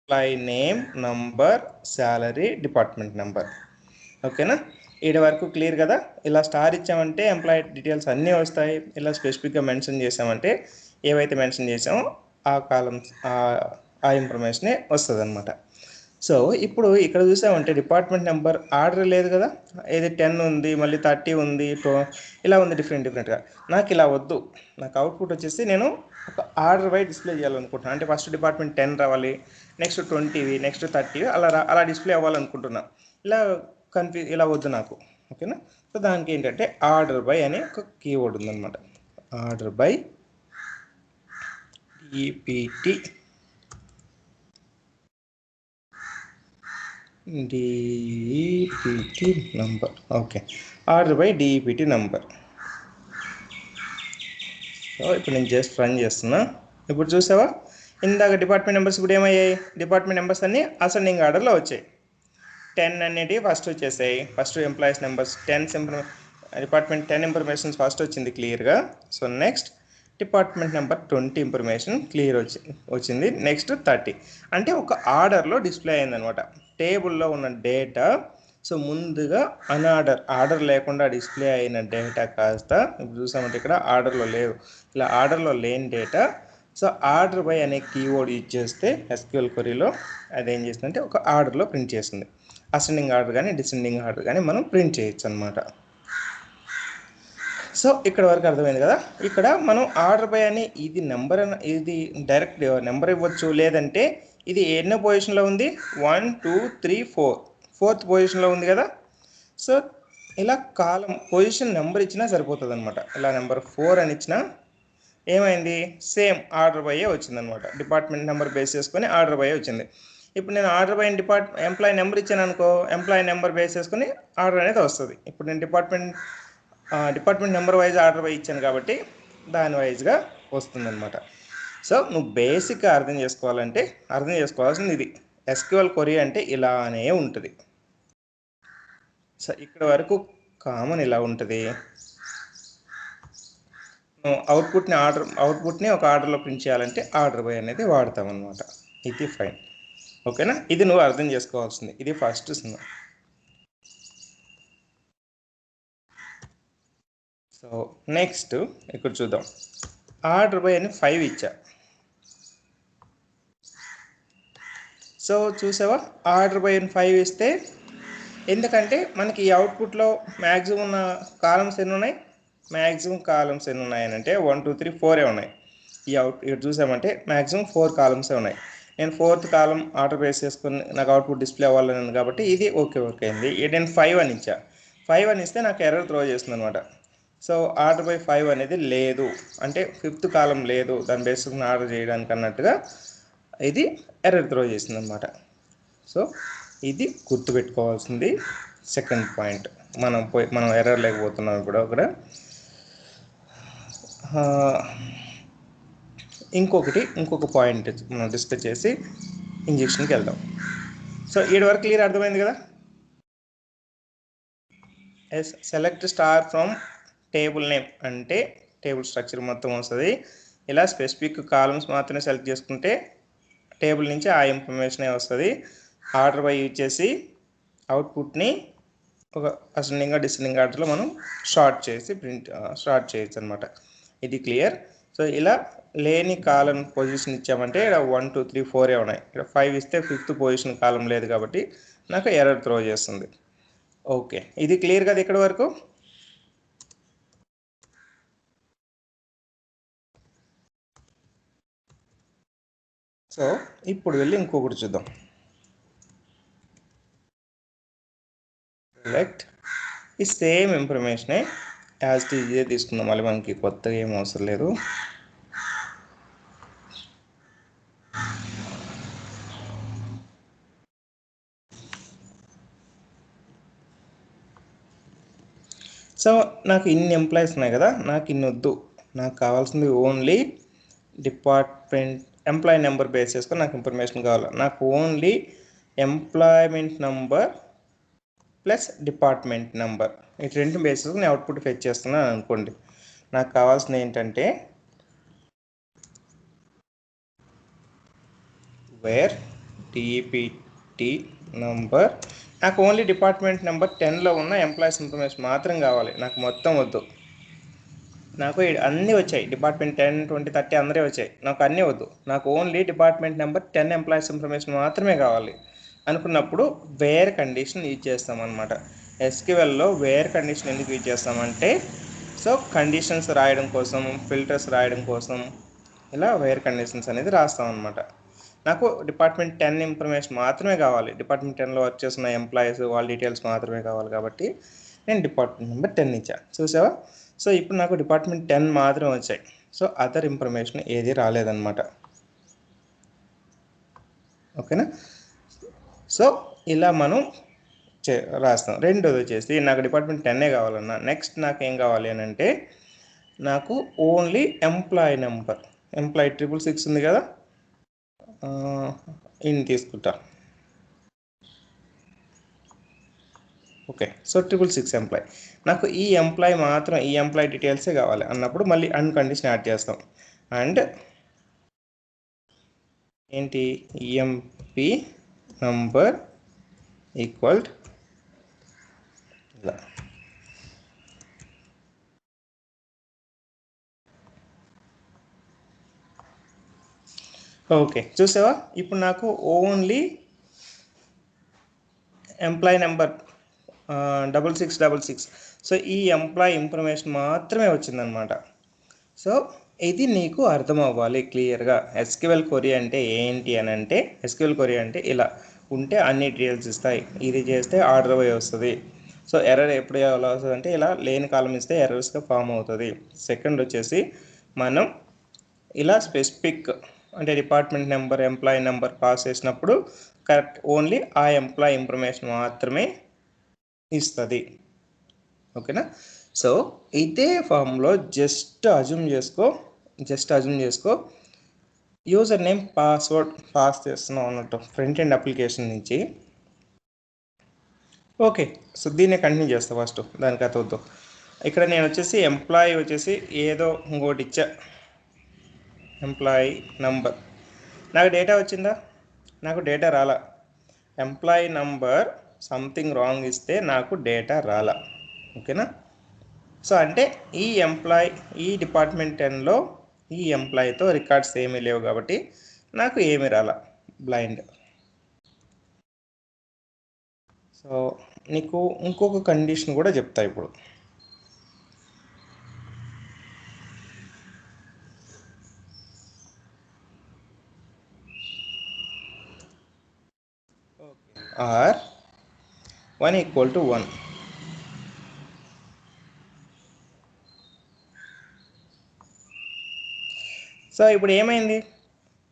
Employee name, number, salary, department number. ఓకేనా? ఈడ వరకు క్లియర్ కదా? ఇలా స్టార్ ఇచ్చామంటే ఎంప్లాయీ డీటెయిల్స్ అన్నీ వస్తాయి. ఇలా స్పెసిఫిక్గా మెన్షన్ చేసామంటే ఏవైతే మెన్షన్ చేసామో ఆ కాలమ్స్ ఆ ఇన్ఫర్మేషనే వస్తుంది అనమాట. సో ఇప్పుడు ఇక్కడ చూసామంటే డిపార్ట్మెంట్ నెంబర్ ఆర్డర్ లేదు కదా, ఏది 10 ఉంది, మళ్ళీ 30 ఉంది, ఇలా ఉంది డిఫరెంట్గా. నాకు ఇలా వద్దు. నాకు అవుట్పుట్ వచ్చేసి నేను ఒక ఆర్డర్ బై డిస్ప్లే చేయాలనుకుంటున్నాను. అంటే ఫస్ట్ డిపార్ట్మెంట్ 10 రావాలి, నెక్స్ట్ 20, నెక్స్ట్ 30 అలా డిస్ప్లే అవ్వాలనుకుంటున్నా. ఇలా ఇలా వద్దు నాకు. ఓకేనా? సో దానికి ఏంటంటే ఆర్డర్ బై అనే ఒక కీవర్డ్ ఉందన్నమాట. Order by DPT number. Okay, order by DPT number. So ఇప్పుడు నేను జస్ట్ రన్ చేస్తున్నా. ఇప్పుడు చూసావా, ఇందాక డిపార్ట్మెంట్ నెంబర్స్ ఇప్పుడు ఏమయ్యాయి? డిపార్ట్మెంట్ నెంబర్స్ అన్నీ అసెండింగ్ ఆర్డర్లో వచ్చాయి. 10 అనేటివి ఫస్ట్ వచ్చేసాయి. First employees numbers 10 department 10 informations first వచ్చింది క్లియర్గా. So next department number 20 information clear వచ్చింది. నెక్స్ట్ 30 అంటే ఒక ఆర్డర్లో డిస్ప్లే అయిందనమాట. టేబుల్లో ఉన్న డేటా సో ముందుగా ఆర్డర్ లేకుండా డిస్ప్లే అయిన డేటా కాస్త ఇప్పుడు చూసామంటే ఇక్కడ ఆర్డర్లో లేవు. ఇలా ఆర్డర్లో లేని డేటా సో ఆర్డర్ బై అనే కీవర్డ్ యూజ్ చేస్తే ఎస్క్యూఎల్ క్వరీలో అదేం చేస్తుందంటే ఒక ఆర్డర్లో ప్రింట్ చేస్తుంది. అసెండింగ్ ఆర్డర్ కానీ డిసెండింగ్ ఆర్డర్ కానీ మనం ప్రింట్ చేయొచ్చు అనమాట. సో ఇక్కడ వరకు అర్థమైంది కదా? ఇక్కడ మనం ఆర్డర్ బై అని ఇది నెంబర్, ఇది డైరెక్ట్ నెంబర్ ఇవ్వచ్చు, లేదంటే ఇది ఎన్నో పొజిషన్లో ఉంది? 1 2 3 4 4th పొజిషన్లో ఉంది కదా. సో ఇలా కాలం పొజిషన్ నెంబర్ ఇచ్చినా సరిపోతుంది అనమాట. ఇలా నెంబర్ 4 అని ఇచ్చినా ఏమైంది? సేమ్ ఆర్డర్ బై వచ్చిందనమాట. డిపార్ట్మెంట్ నెంబర్ బేస్ చేసుకొని ఆర్డర్ బై వచ్చింది. ఇప్పుడు నేను ఆర్డర్ బై ఎంప్లాయీ నెంబర్ ఇచ్చాను అనుకో, ఎంప్లాయీ నెంబర్ బేస్ చేసుకొని ఆర్డర్ అనేది వస్తుంది. ఇప్పుడు నేను department number wise order by ఇచ్చాను కాబట్టి దాని వైజ్గా వస్తుందన్నమాట. సో నువ్వు బేసిక్గా అర్థం చేసుకోవాల్సింది ఇది. ఎస్క్యూఎల్ క్వరీ అంటే ఇలానే ఉంటుంది. సో ఇక్కడ వరకు కామన్ ఇలా ఉంటుంది. అవుట్పుట్ని ఒక ఆర్డర్లో ప్రింట్ చేయాలంటే ఆర్డర్ బై అనేది వాడతాం అనమాట. ఇది ఫైన్. ఓకేనా? ఇది నువ్వు అర్థం చేసుకోవాల్సింది. ఇది ఫస్ట్. సో నెక్స్ట్ ఇక్కడ చూద్దాం. ఆర్డర్ బై అని 5 ఇచ్చా. సో చూసావా, ఆర్డర్ బై అని 5 ఇస్తే ఎందుకంటే మనకి ఈ అవుట్పుట్లో మ్యాక్సిమం ఉన్న కాలమ్స్ ఎన్ని ఉన్నాయి? మ్యాక్సిమం కాలమ్స్ ఎన్ని ఉన్నాయనంటే 1 2 3 4 ఉన్నాయి. ఇక్కడ చూసామంటే మ్యాక్సిమం 4 కాలమ్సే ఉన్నాయి. నేను 4th కాలం ఆర్డర్ బేస్ చేసుకుని నాకు అవుట్పుట్ డిస్ప్లే అవ్వాలని కాబట్టి ఇది ఓకే అయింది. నేను 5 అని ఇచ్చా. 5 అని ఇస్తే నాకు ఎర్రర్ త్రో చేస్తుంది అనమాట. సో ఆర్డర్ బై 5 అనేది లేదు అంటే 5th కాలం లేదు దాని బేస్ని ఆర్డర్ చేయడానికి అన్నట్టుగా ఇది ఎర్రర్ త్రో చేసింది అనమాట. సో ఇది గుర్తుపెట్టుకోవాల్సింది సెకండ్ పాయింట్. మనం ఎర్రర్ లేకపోతున్నాం ఇప్పుడు అక్కడ. ఇంకొక పాయింట్ మనం డిస్కస్ చేసి ఇంజెక్షన్కి వెళ్దాం. సో ఈడ వరకు క్లియర్ అర్థమైంది కదా? Select star from table name అంటే టేబుల్ స్ట్రక్చర్ మొత్తం వస్తుంది. ఇలా స్పెసిఫిక్ కాలమ్స్ మాత్రమే సెలెక్ట్ చేసుకుంటే టేబుల్ నుంచి ఆ ఇన్ఫర్మేషనే వస్తుంది. ఆర్డర్ బై యూజ్ చేసి అవుట్పుట్ని ఒక అసెండింగ్ డిసెండింగ్ ఆర్డర్లో మనం స్టార్ట్ చేయొచ్చు అనమాట. ఇది క్లియర్. సో ఇలా లేని కాలం పొజిషన్ ఇచ్చామంటే ఇక్కడ 1 2 3 4 ఉన్నాయి. ఇక్కడ 5 ఇస్తే 5th పొజిషన్ కాలం లేదు కాబట్టి నాకు ఎర్రర్ త్రో చేస్తుంది. ఓకే, ఇది క్లియర్ కదా ఇక్కడ వరకు? సో ఇప్పుడు వెళ్ళి ఇంకొకటి చూద్దాం. సెలెక్ట్ ఈ సేమ్ ఇన్ఫర్మేషనే యాజ్ ఇట్ ఈజ్ తీసుకుందాం. మళ్ళీ మనకి కొత్తగా ఏం అవసరం లేదు. సో నాకు ఇన్ని ఎంప్లాయీస్ ఉన్నాయి కదా, నాకు ఇన్ని వద్దు. నాకు కావాల్సింది only department employee number base చేసుకొని నాకు ఇన్ఫర్మేషన్ కావాలి. నాకు only employment number plus department number ఈ రెండు బేసెస్ నేను అవుట్పుట్ ఫెచ్ చేస్తున్నాను అనుకోండి. నాకు కావాల్సింది ఏంటంటే వేర్ డిపిటి నంబర్. నాకు ఓన్లీ డిపార్ట్మెంట్ నెంబర్ 10లో ఉన్న ఎంప్లాయీస్ ఇన్ఫర్మేషన్ మాత్రం కావాలి, నాకు మొత్తం వద్దు. నాకు అన్నీ వచ్చాయి, డిపార్ట్మెంట్ 10, 20, 30 అందరే వచ్చాయి, నాకు అన్నీ వద్దు. నాకు only department number 10 employees information మాత్రమే కావాలి అనుకున్నప్పుడు వేర్ కండిషన్ యూజ్ చేస్తామన్నమాట. ఎస్క్యూఎల్లో వేర్ కండిషన్ ఎందుకు యూజ్ చేస్తామంటే, సో కండిషన్స్ రాయడం కోసం, ఫిల్టర్స్ రాయడం కోసం ఇలా వేర్ కండిషన్స్ అనేది రాస్తాం అనమాట. నాకు డిపార్ట్మెంట్ 10 ఇన్ఫర్మేషన్ మాత్రమే కావాలి, డిపార్ట్మెంట్ 10లో వర్క్ చేస్తున్న ఎంప్లాయీస్ వాళ్ళ డీటెయిల్స్ మాత్రమే కావాలి కాబట్టి నేను డిపార్ట్మెంట్ నెంబర్ 10 ఇచ్చా. చూసావా? సో ఇప్పుడు నాకు డిపార్ట్మెంట్ 10 మాత్రం వచ్చాయి, సో అదర్ ఇన్ఫర్మేషన్ ఏది రాలేదన్నమాట. ఓకేనా? సో ఇలా మనం రాస్తాం. రెండోది వచ్చేసి నాకు డిపార్ట్మెంట్ 10 కావాలన్నా, నెక్స్ట్ నాకు ఏం కావాలి అని అంటే, నాకు ఓన్లీ ఎంప్లాయీ నెంబర్, ఎంప్లాయీ 666 ఉంది కదా, ఇన్ని తీసుకుంటా. ఓకే, సో 666 ఎంప్లాయీ, నాకు ఈ ఎంప్లాయీ మాత్రం, ఈ ఎంప్లాయీ డీటెయిల్సే కావాలి అన్నప్పుడు మళ్ళీ కండిషన్ యాడ్ చేస్తాం. అండ్ ఏంటి, ఎంపీ నంబర్ ఈక్వల్ ఇలా. ఓకే, చూసావా? ఇప్పుడు నాకు ఓన్లీ ఎంప్లాయీ నెంబర్ 6666, సో ఈ ఎంప్లాయీ ఇన్ఫర్మేషన్ మాత్రమే వచ్చిందనమాట. సో ఇది నీకు అర్థం అవ్వాలి క్లియర్గా. ఎస్క్యూఎల్ క్వరీ అంటే ఏంటి అని అంటే, ఎస్క్యూఎల్ క్వరీ అంటే ఇలా ఉంటే అన్ని డీటెయిల్స్ ఇస్తాయి, ఇది చేస్తే ఆర్డర్ బై వస్తుంది. సో ఎర్రర్ ఎప్పుడు ఎలా వస్తుంది అంటే, ఇలా లేని కాలం ఇస్తే ఎర్రర్స్గా ఫామ్ అవుతుంది. సెకండ్ వచ్చేసి మనం ఇలా స్పెసిఫిక్ అంటే department number, employee number pass చేసినప్పుడు కరెక్ట్ ఓన్లీ ఆ ఎంప్లాయీ ఇన్ఫర్మేషన్ మాత్రమే ఇస్తుంది. ఓకేనా? సో ఇదే ఫామ్లో జస్ట్ అజ్యూమ్ చేసుకో యూజర్ నేమ్ పాస్వర్డ్ పాస్ చేస్తున్నాం అన్నట్టు ఫ్రంట్ ఎండ్ అప్లికేషన్ నుంచి. ఓకే, సో దీన్ని కంటిన్యూ చేస్తా ఫస్ట్, దానికి అతవద్దు. ఇక్కడ నేను వచ్చేసి ఎంప్లాయీ వచ్చేసి ఏదో ఇంకోటి ఇచ్చా, ఎంప్లాయీ నంబర్. నాకు డేటా వచ్చిందా? నాకు డేటా రాలా. ఎంప్లాయీ నంబర్ సంథింగ్ రాంగ్ ఇస్తే నాకు డేటా రాలా. ఓకేనా? సో అంటే ఈ డిపార్ట్మెంట్ 10లో ఈ ఎంప్లాయీతో రికార్డ్స్ ఏమీ లేవు కాబట్టి నాకు ఏమీ రాలా, బ్లైండ్. సో నీకు ఇంకొక కండిషన్ కూడా చెప్తా ఇప్పుడు. ఆర్ 1 = 1. సో ఇప్పుడు ఏమైంది,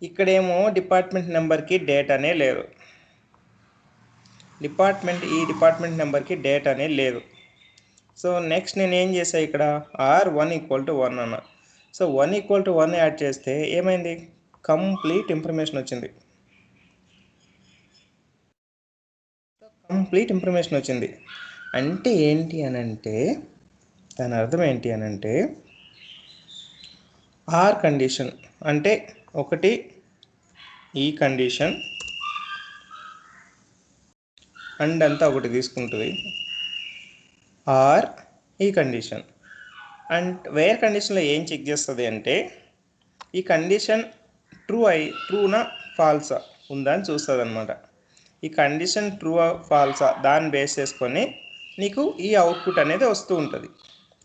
ఇక్కడేమో డిపార్ట్మెంట్ నెంబర్కి డేటానే లేదు, ఈ డిపార్ట్మెంట్ నెంబర్కి డేటానే లేదు. సో నెక్స్ట్ నేను ఏం చేసా, ఇక్కడ ఆర్ 1 = 1 అన్న. సో 1 = 1 యాడ్ చేస్తే ఏమైంది, కంప్లీట్ ఇన్ఫర్మేషన్ వచ్చింది. అంటే ఏంటి అని అంటే, దాని అర్థం ఏంటి అని అంటే, ఆర్ కండిషన్ అంటే ఒకటి ఈ కండిషన్ అండ్ అంతా ఒకటి తీసుకుంటుంది, ఆర్ ఈ కండిషన్. అండ్ వేర్ కండిషన్లో ఏం చెక్ చేస్తుంది అంటే, ఈ కండిషన్ ట్రూనా ఫాల్సా ఉందా అని చూస్తుంది అనమాట. ఈ కండిషన్ ట్రూ ఫాల్సా దాన్ని బేస్ చేసుకొని నీకు ఈ అవుట్పుట్ అనేది వస్తూ ఉంటుంది,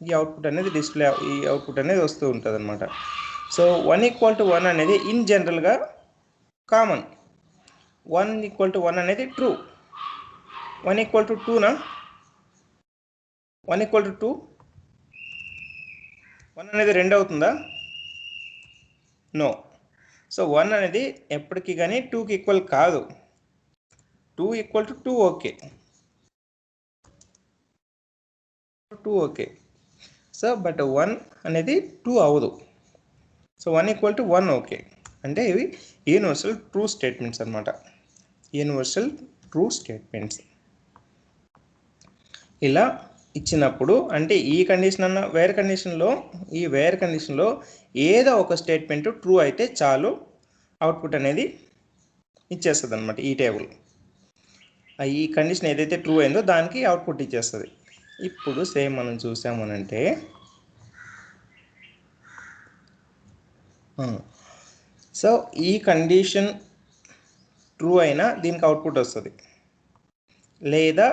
ఈ అవుట్పుట్ అనేది వస్తూ ఉంటుంది అనమాట. సో 1 = 1 అనేది ఇన్ జనరల్గా కామన్. 1 = 1 అనేది ట్రూ. 1 = 2నా, 1 = 2, 1 అనేది 2 అవుతుందా? నో. సో 1 అనేది ఎప్పటికీ కానీ 2కి ఈక్వల్ కాదు. 2 = 2 ఓకే, 2 ఓకే. సో బట్ 1 అనేది 2 అవ్వదు. So 1 = 1 okay. అంటే ఇవి యూనివర్సల్ ట్రూ స్టేట్మెంట్స్ అనమాట, యూనివర్సల్ ట్రూ స్టేట్మెంట్స్. ఇలా ఇచ్చినప్పుడు అంటే ఈ కండిషన్ అన్న వేర్ కండిషన్లో ఏదో ఒక స్టేట్మెంట్ ట్రూ అయితే చాలు, అవుట్పుట్ అనేది ఇచ్చేస్తుంది అనమాట ఈ టేబుల్. ఈ కండిషన్ ఏదైతే ట్రూ అయిందో దానికి అవుట్పుట్ ఇచ్చేస్తుంది. ఇప్పుడు సేమ్ మనం చూసామనంటే సో ఈ కండిషన్ ట్రూ అయినా దీనికి అవుట్పుట్ వస్తుంది, లేదా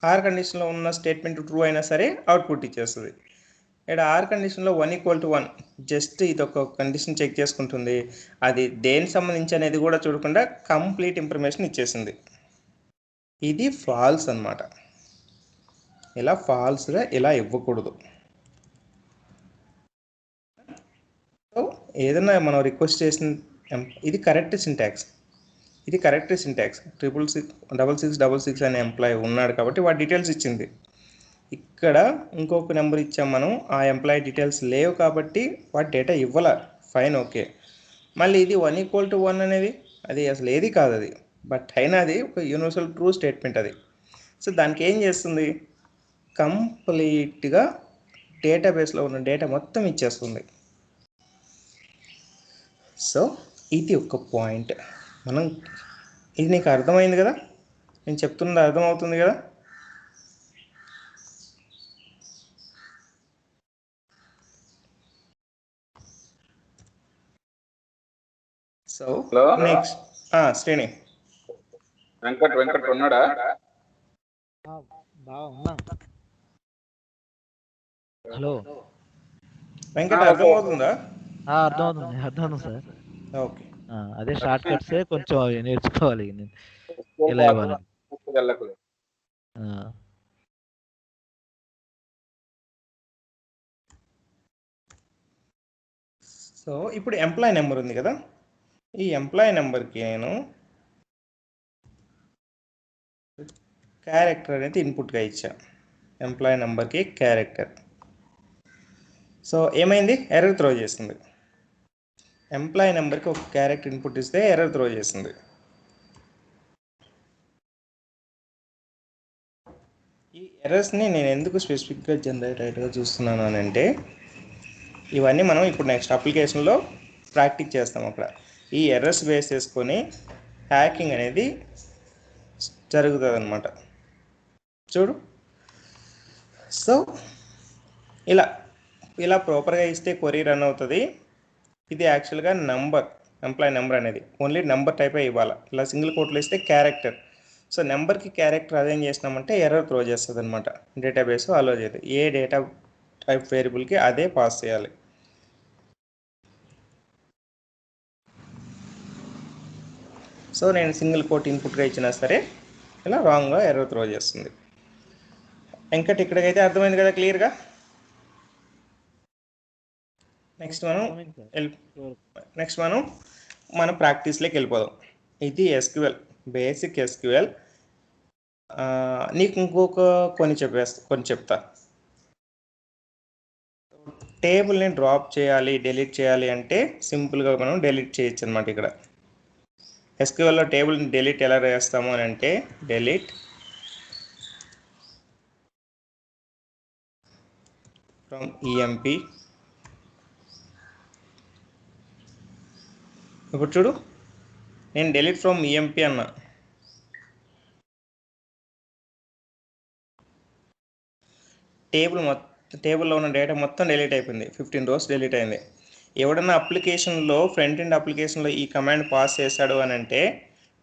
ఆర్ కండిషన్లో ఉన్న స్టేట్మెంట్ ట్రూ అయినా సరే అవుట్పుట్ ఇచ్చేస్తుంది. ఇక్కడ ఆర్ కండిషన్లో 1 = 1 జస్ట్ ఇది ఒక కండిషన్ చెక్ చేసుకుంటుంది, అది దేనికి సంబంధించి అనేది కూడా చూడకుండా కంప్లీట్ ఇన్ఫర్మేషన్ ఇచ్చేసింది. ఇది ఫాల్స్ అన్నమాట. ఇలా ఫాల్స్గా ఇలా ఇవ్వకూడదు. సో ఏదైనా మనం రిక్వెస్ట్ చేసిన ఇది కరెక్ట్ సింటాక్స్, ఇది కరెక్ట్ సింటాక్స్. 66666 అనే ఎంప్లాయీ ఉన్నాడు కాబట్టి వాడి డీటెయిల్స్ ఇచ్చింది. ఇక్కడ ఇంకొక నెంబర్ ఇచ్చాం మనం, ఆ ఎంప్లాయీ డీటెయిల్స్ లేవు కాబట్టి వాటి డేటా ఇవ్వాల. Fine, okay. మళ్ళీ ఇది 1 = 1 అనేది అది అసలు ఏది కాదు అది, బట్ అయినా అది ఒక యూనివర్సల్ ట్రూ స్టేట్మెంట్ అది. సో దానికి ఏం చేస్తుంది, కంప్లీట్గా డేటాబేస్లో ఉన్న డేటా మొత్తం ఇచ్చేస్తుంది. సో ఇది ఒక పాయింట్. మనం ఇది నీకు అర్థమైంది కదా, నేను చెప్తున్నది అర్థమవుతుంది కదా. సో నెక్స్ట్ శ్రేణి, వెంకట్ ఉన్నాడా? హలో వెంకట్ అర్థమవుతుందా? అర్థమవుతుంది సార్. ఓకే, అదే షార్ట్ కట్స్ కొంచెం నేర్చుకోవాలి నేను ఎలా ఇవ్వాలి. సో ఇప్పుడు ఎంప్లాయీ నెంబర్ ఉంది కదా, ఈ ఎంప్లాయీ నెంబర్కి నేను క్యారెక్టర్ అనేది ఇన్పుట్గా ఇచ్చా. ఎంప్లాయీ నెంబర్కి క్యారెక్టర్. సో ఏమైంది, ఎర్రర్ త్రో చేసింది. ఎంప్లాయీ నెంబర్కి ఒక క్యారెక్టర్ ఇన్పుట్ ఇస్తే ఎర్రర్ త్రో చేసింది. ఈ ఎర్రర్స్ని నేను ఎందుకు స్పెసిఫిక్గా జనరేటెడ్గా చూస్తున్నాను అని అంటే, ఇవన్నీ మనం ఇప్పుడు నెక్స్ట్ అప్లికేషన్లో ప్రాక్టీస్ చేస్తాం. అక్కడ ఈ ఎర్రర్స్ బేస్ చేసుకొని హ్యాకింగ్ అనేది జరుగుతుంది అన్నమాట. చూడు, సో ఇలా ప్రాపర్గా ఇస్తే క్వరీ రన్ అవుతుంది. ఇది యాక్చువల్గా నంబర్, ఎంప్లాయీ నెంబర్ అనేది ఓన్లీ నెంబర్ టైపే ఇవ్వాలి. ఇలా సింగిల్ కోట్లో ఇస్తే క్యారెక్టర్. సో నెంబర్కి క్యారెక్టర్ అదేం చేసినామంటే ఎర్రర్ త్రో చేస్తుంది అనమాట. డేటాబేస్ అలో చేయదు, ఏ డేటా టైప్ వేరియబుల్కి అదే పాస్ చేయాలి. సో నేను సింగిల్ కోట్ ఇన్పుట్గా ఇచ్చినా సరే ఇలా రాంగ్గా ఎర్రర్ త్రో చేస్తుంది. వెంకట్ ఇక్కడికైతే అర్థమైంది కదా క్లియర్గా. నెక్స్ట్ మనం మన ప్రాక్టీస్లోకి వెళ్ళిపోదాం. ఇది ఎస్క్యూఎల్, బేసిక్ ఎస్క్యూఎల్. నీకు ఇంకొక కొన్ని చెప్తా. టేబుల్ని డ్రాప్ చేయాలి, డెలీట్ చేయాలి అంటే సింపుల్గా మనం డెలీట్ చేయొచ్చు అనమాట. ఇక్కడ ఎస్క్యూఎల్లో టేబుల్ని డెలీట్ ఎలా చేస్తాము అని అంటే, డెలీట్ ఫ్రమ్ ఈఎంపీ. ఇప్పుడు చూడు, నేను డెలీట్ ఫ్రమ్ ఈఎంపీ అన్నా. టేబుల్లో ఉన్న డేటా మొత్తం డిలీట్ అయిపోయింది. 15 rows డిలీట్ అయింది. ఎవడన్నా అప్లికేషన్లో, ఫ్రంట్ ఎండ్ అప్లికేషన్లో ఈ కమాండ్ పాస్ చేశాడు అని అంటే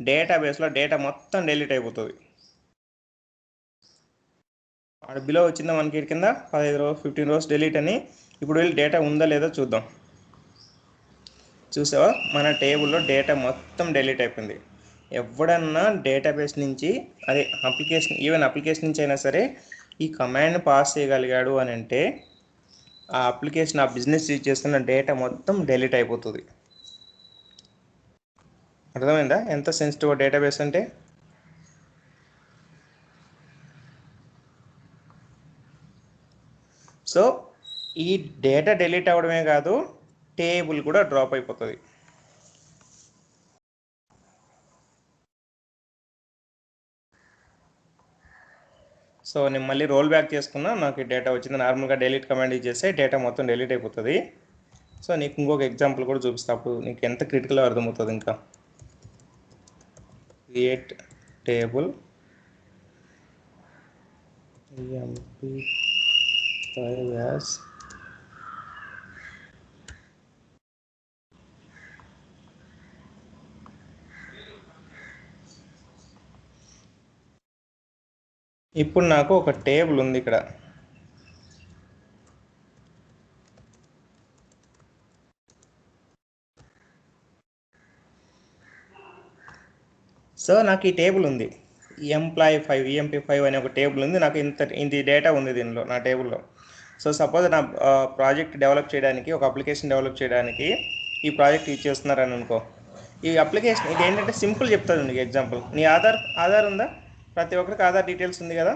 డేటాబేస్లో డేటా మొత్తం డిలీట్ అయిపోతుంది. ఆడ బిలో వచ్చిందా మనకి కింద 15 rows డిలీట్ అని. ఇప్పుడు వెళ్ళి డేటా ఉందా లేదా చూద్దాం. చూసావా, మన టేబుల్లో డేటా మొత్తం డిలీట్ అయిపోయింది. ఎవడన్నా డేటాబేస్ నుంచి, అదే అప్లికేషన్, ఈవెన్ అప్లికేషన్ నుంచి అయినా సరే ఈ కమాండ్ పాస్ చేయగలిగాడు అని అంటే ఆ అప్లికేషన్, ఆ బిజినెస్ యూజ్ చేస్తున్న డేటా మొత్తం డిలీట్ అయిపోతుంది. అర్థమైందా ఎంత సెన్సిటివ్ డేటాబేస్ అంటే? సో ఈ డేటా డిలీట్ అవ్వడమే కాదు, టేబుల్ కూడా డ్రాప్ అయిపోతుంది. సో నేను మళ్ళీ రోల్ బ్యాక్ చేసుకున్నా, నాకు డేటా వచ్చింది. నార్మల్గా డెలీట్ కమాండ్ యూజ్ చేస్తే డేటా మొత్తం డిలీట్ అయిపోతుంది. సో నీకు ఇంకొక ఎగ్జాంపుల్ కూడా చూపిస్తా, అప్పుడు నీకు ఎంత క్రిటికల్ అర్థమవుతుంది ఇంకా. క్రియేట్ టేబుల్ emp5 as ఇప్పుడు నాకు ఒక టేబుల్ ఉంది ఇక్కడ. సో నాకు ఈ టేబుల్ ఉంది, emp5 అనే ఒక టేబుల్ ఉంది. నాకు ఇంత డేటా ఉంది దీనిలో, నా టేబుల్లో. సో సపోజ్ నా ప్రాజెక్ట్ డెవలప్ చేయడానికి, ఒక అప్లికేషన్ డెవలప్ చేయడానికి ఈ ప్రాజెక్ట్ యూజ్ చేస్తున్నారని అనుకో. ఈ అప్లికేషన్ ఇది ఏంటంటే సింపుల్ చెప్తాను నీకు ఎగ్జాంపుల్. నీ ఆధార్ ఉందా? ప్రతి ఒక్కరికి ఆధార్ డీటెయిల్స్ ఉంది కదా.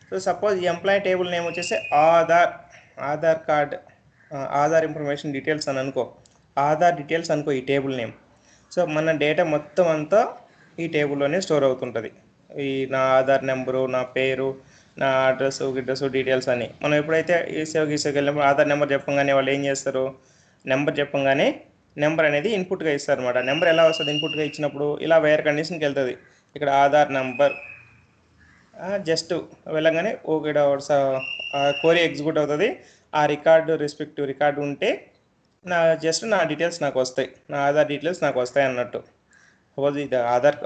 సో సపోజ్ ఈ ఎంప్లాయీ టేబుల్ నేమ్ వచ్చేసి Aadhaar card, Aadhaar information details అని అనుకో. ఆధార్ డీటెయిల్స్ అనుకో ఈ టేబుల్ నేమ్. సో మన డేటా మొత్తం అంతా ఈ టేబుల్లోనే స్టోర్ అవుతుంటుంది. ఈ నా ఆధార్ నెంబరు, నా పేరు, నా అడ్రస్ డీటెయిల్స్ అని. మనం ఎప్పుడైతే ఈసేవకి వెళ్ళినప్పుడు ఆధార్ నెంబర్ చెప్పంగానే వాళ్ళు ఏం చేస్తారు, నెంబర్ చెప్పంగానే నెంబర్ అనేది ఇన్పుట్గా ఇస్తారు అనమాట. నెంబర్ ఎలా వస్తుంది ఇన్పుట్గా ఇచ్చినప్పుడు? ఇలా వేరే కండిషన్కి వెళ్తుంది. ఇక్కడ ఆధార్ నెంబర్ జస్ట్ వెళ్ళగానే ఇక్కడ కోరీ ఎగ్జిక్యూట్ అవుతుంది. ఆ రెస్పెక్టివ్ రికార్డు ఉంటే నా డీటెయిల్స్ నాకు వస్తాయి, నా ఆధార్ డీటెయిల్స్ నాకు వస్తాయి అన్నట్టు. సపోజ్ ఇది ఆధార్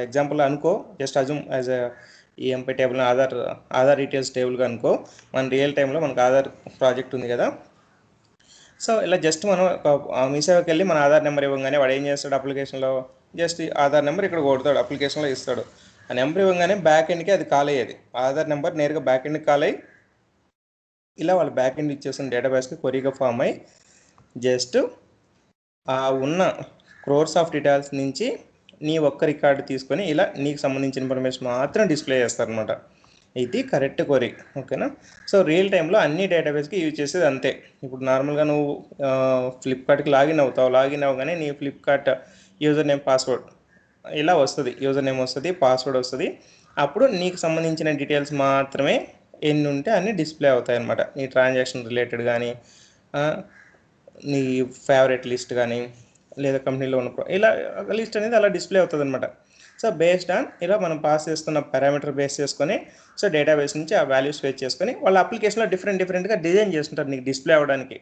ఎగ్జాంపుల్ అనుకో, జస్ట్ అజ్యూమ్ యాజ్ ఈ ఎంపీ టేబుల్ ఆధార్ డీటెయిల్స్ టేబుల్గా అనుకో. మన రియల్ టైంలో మనకు ఆధార్ ప్రాజెక్ట్ ఉంది కదా. సో ఇలా జస్ట్ మనం మీ సేవకి వెళ్ళి మన ఆధార్ నెంబర్ ఇవ్వగానే వాడు ఏం చేస్తాడు, అప్లికేషన్లో జస్ట్ ఆధార్ నెంబర్ ఇక్కడ కొడతాడు, అప్లికేషన్లో ఇస్తాడు. ఆ నెంబర్ ఇవ్వగానే బ్యాక్ ఎండ్కి అది కాల్ అయ్యేది. ఆధార్ నెంబర్ నేరుగా బ్యాక్ ఎండ్కి కాల్ అయ్యి ఇలా వాళ్ళు బ్యాక్ ఎండ్ ఇచ్చేసిన డేటాబేస్కి కొరీగా ఫామ్ అయ్యి జస్ట్ ఉన్న క్రోర్స్ ఆఫ్ డీటెయిల్స్ నుంచి నీ ఒక్క రికార్డు తీసుకొని ఇలా నీకు సంబంధించిన ఇన్ఫర్మేషన్ మాత్రం డిస్ప్లే చేస్తారనమాట. ఇది కరెక్ట్ కొరీ, ఓకేనా. సో రియల్ టైంలో అన్ని డేటాబేస్కి యూజ్ చేసేది అంతే. ఇప్పుడు నార్మల్గా నువ్వు ఫ్లిప్కార్ట్కి లాగిన్ అవ్వగానే నీ ఫ్లిప్కార్ట్ యూజర్ నేమ్ పాస్వర్డ్ ఇలా వస్తుంది, యూజర్ నేమ్ వస్తుంది, పాస్వర్డ్ వస్తుంది. అప్పుడు నీకు సంబంధించిన డీటెయిల్స్ మాత్రమే ఎన్ని ఉంటే అన్ని డిస్ప్లే అవుతాయి అన్నమాట. నీ ట్రాన్సాక్షన్ రిలేటెడ్ కానీ, నీ ఫేవరెట్ లిస్ట్ కానీ, లేదా కంపెనీలో ఉన్న ఇలా లిస్ట్ అనేది అలా డిస్ప్లే అవుతుంది అనమాట. సో బేస్డ్ ఆన్ ఇలా మనం పాస్ చేస్తున్న పారామీటర్ బేస్ చేసుకొని, సో డేటాబేస్ నుంచి ఆ వాల్యూస్ ఫెచ్ చేసుకొని వాళ్ళ అప్లికేషన్లో డిఫరెంట్గా డిజైన్ చేస్తుంటారు నీకు డిస్ప్లే అవ్వడానికి.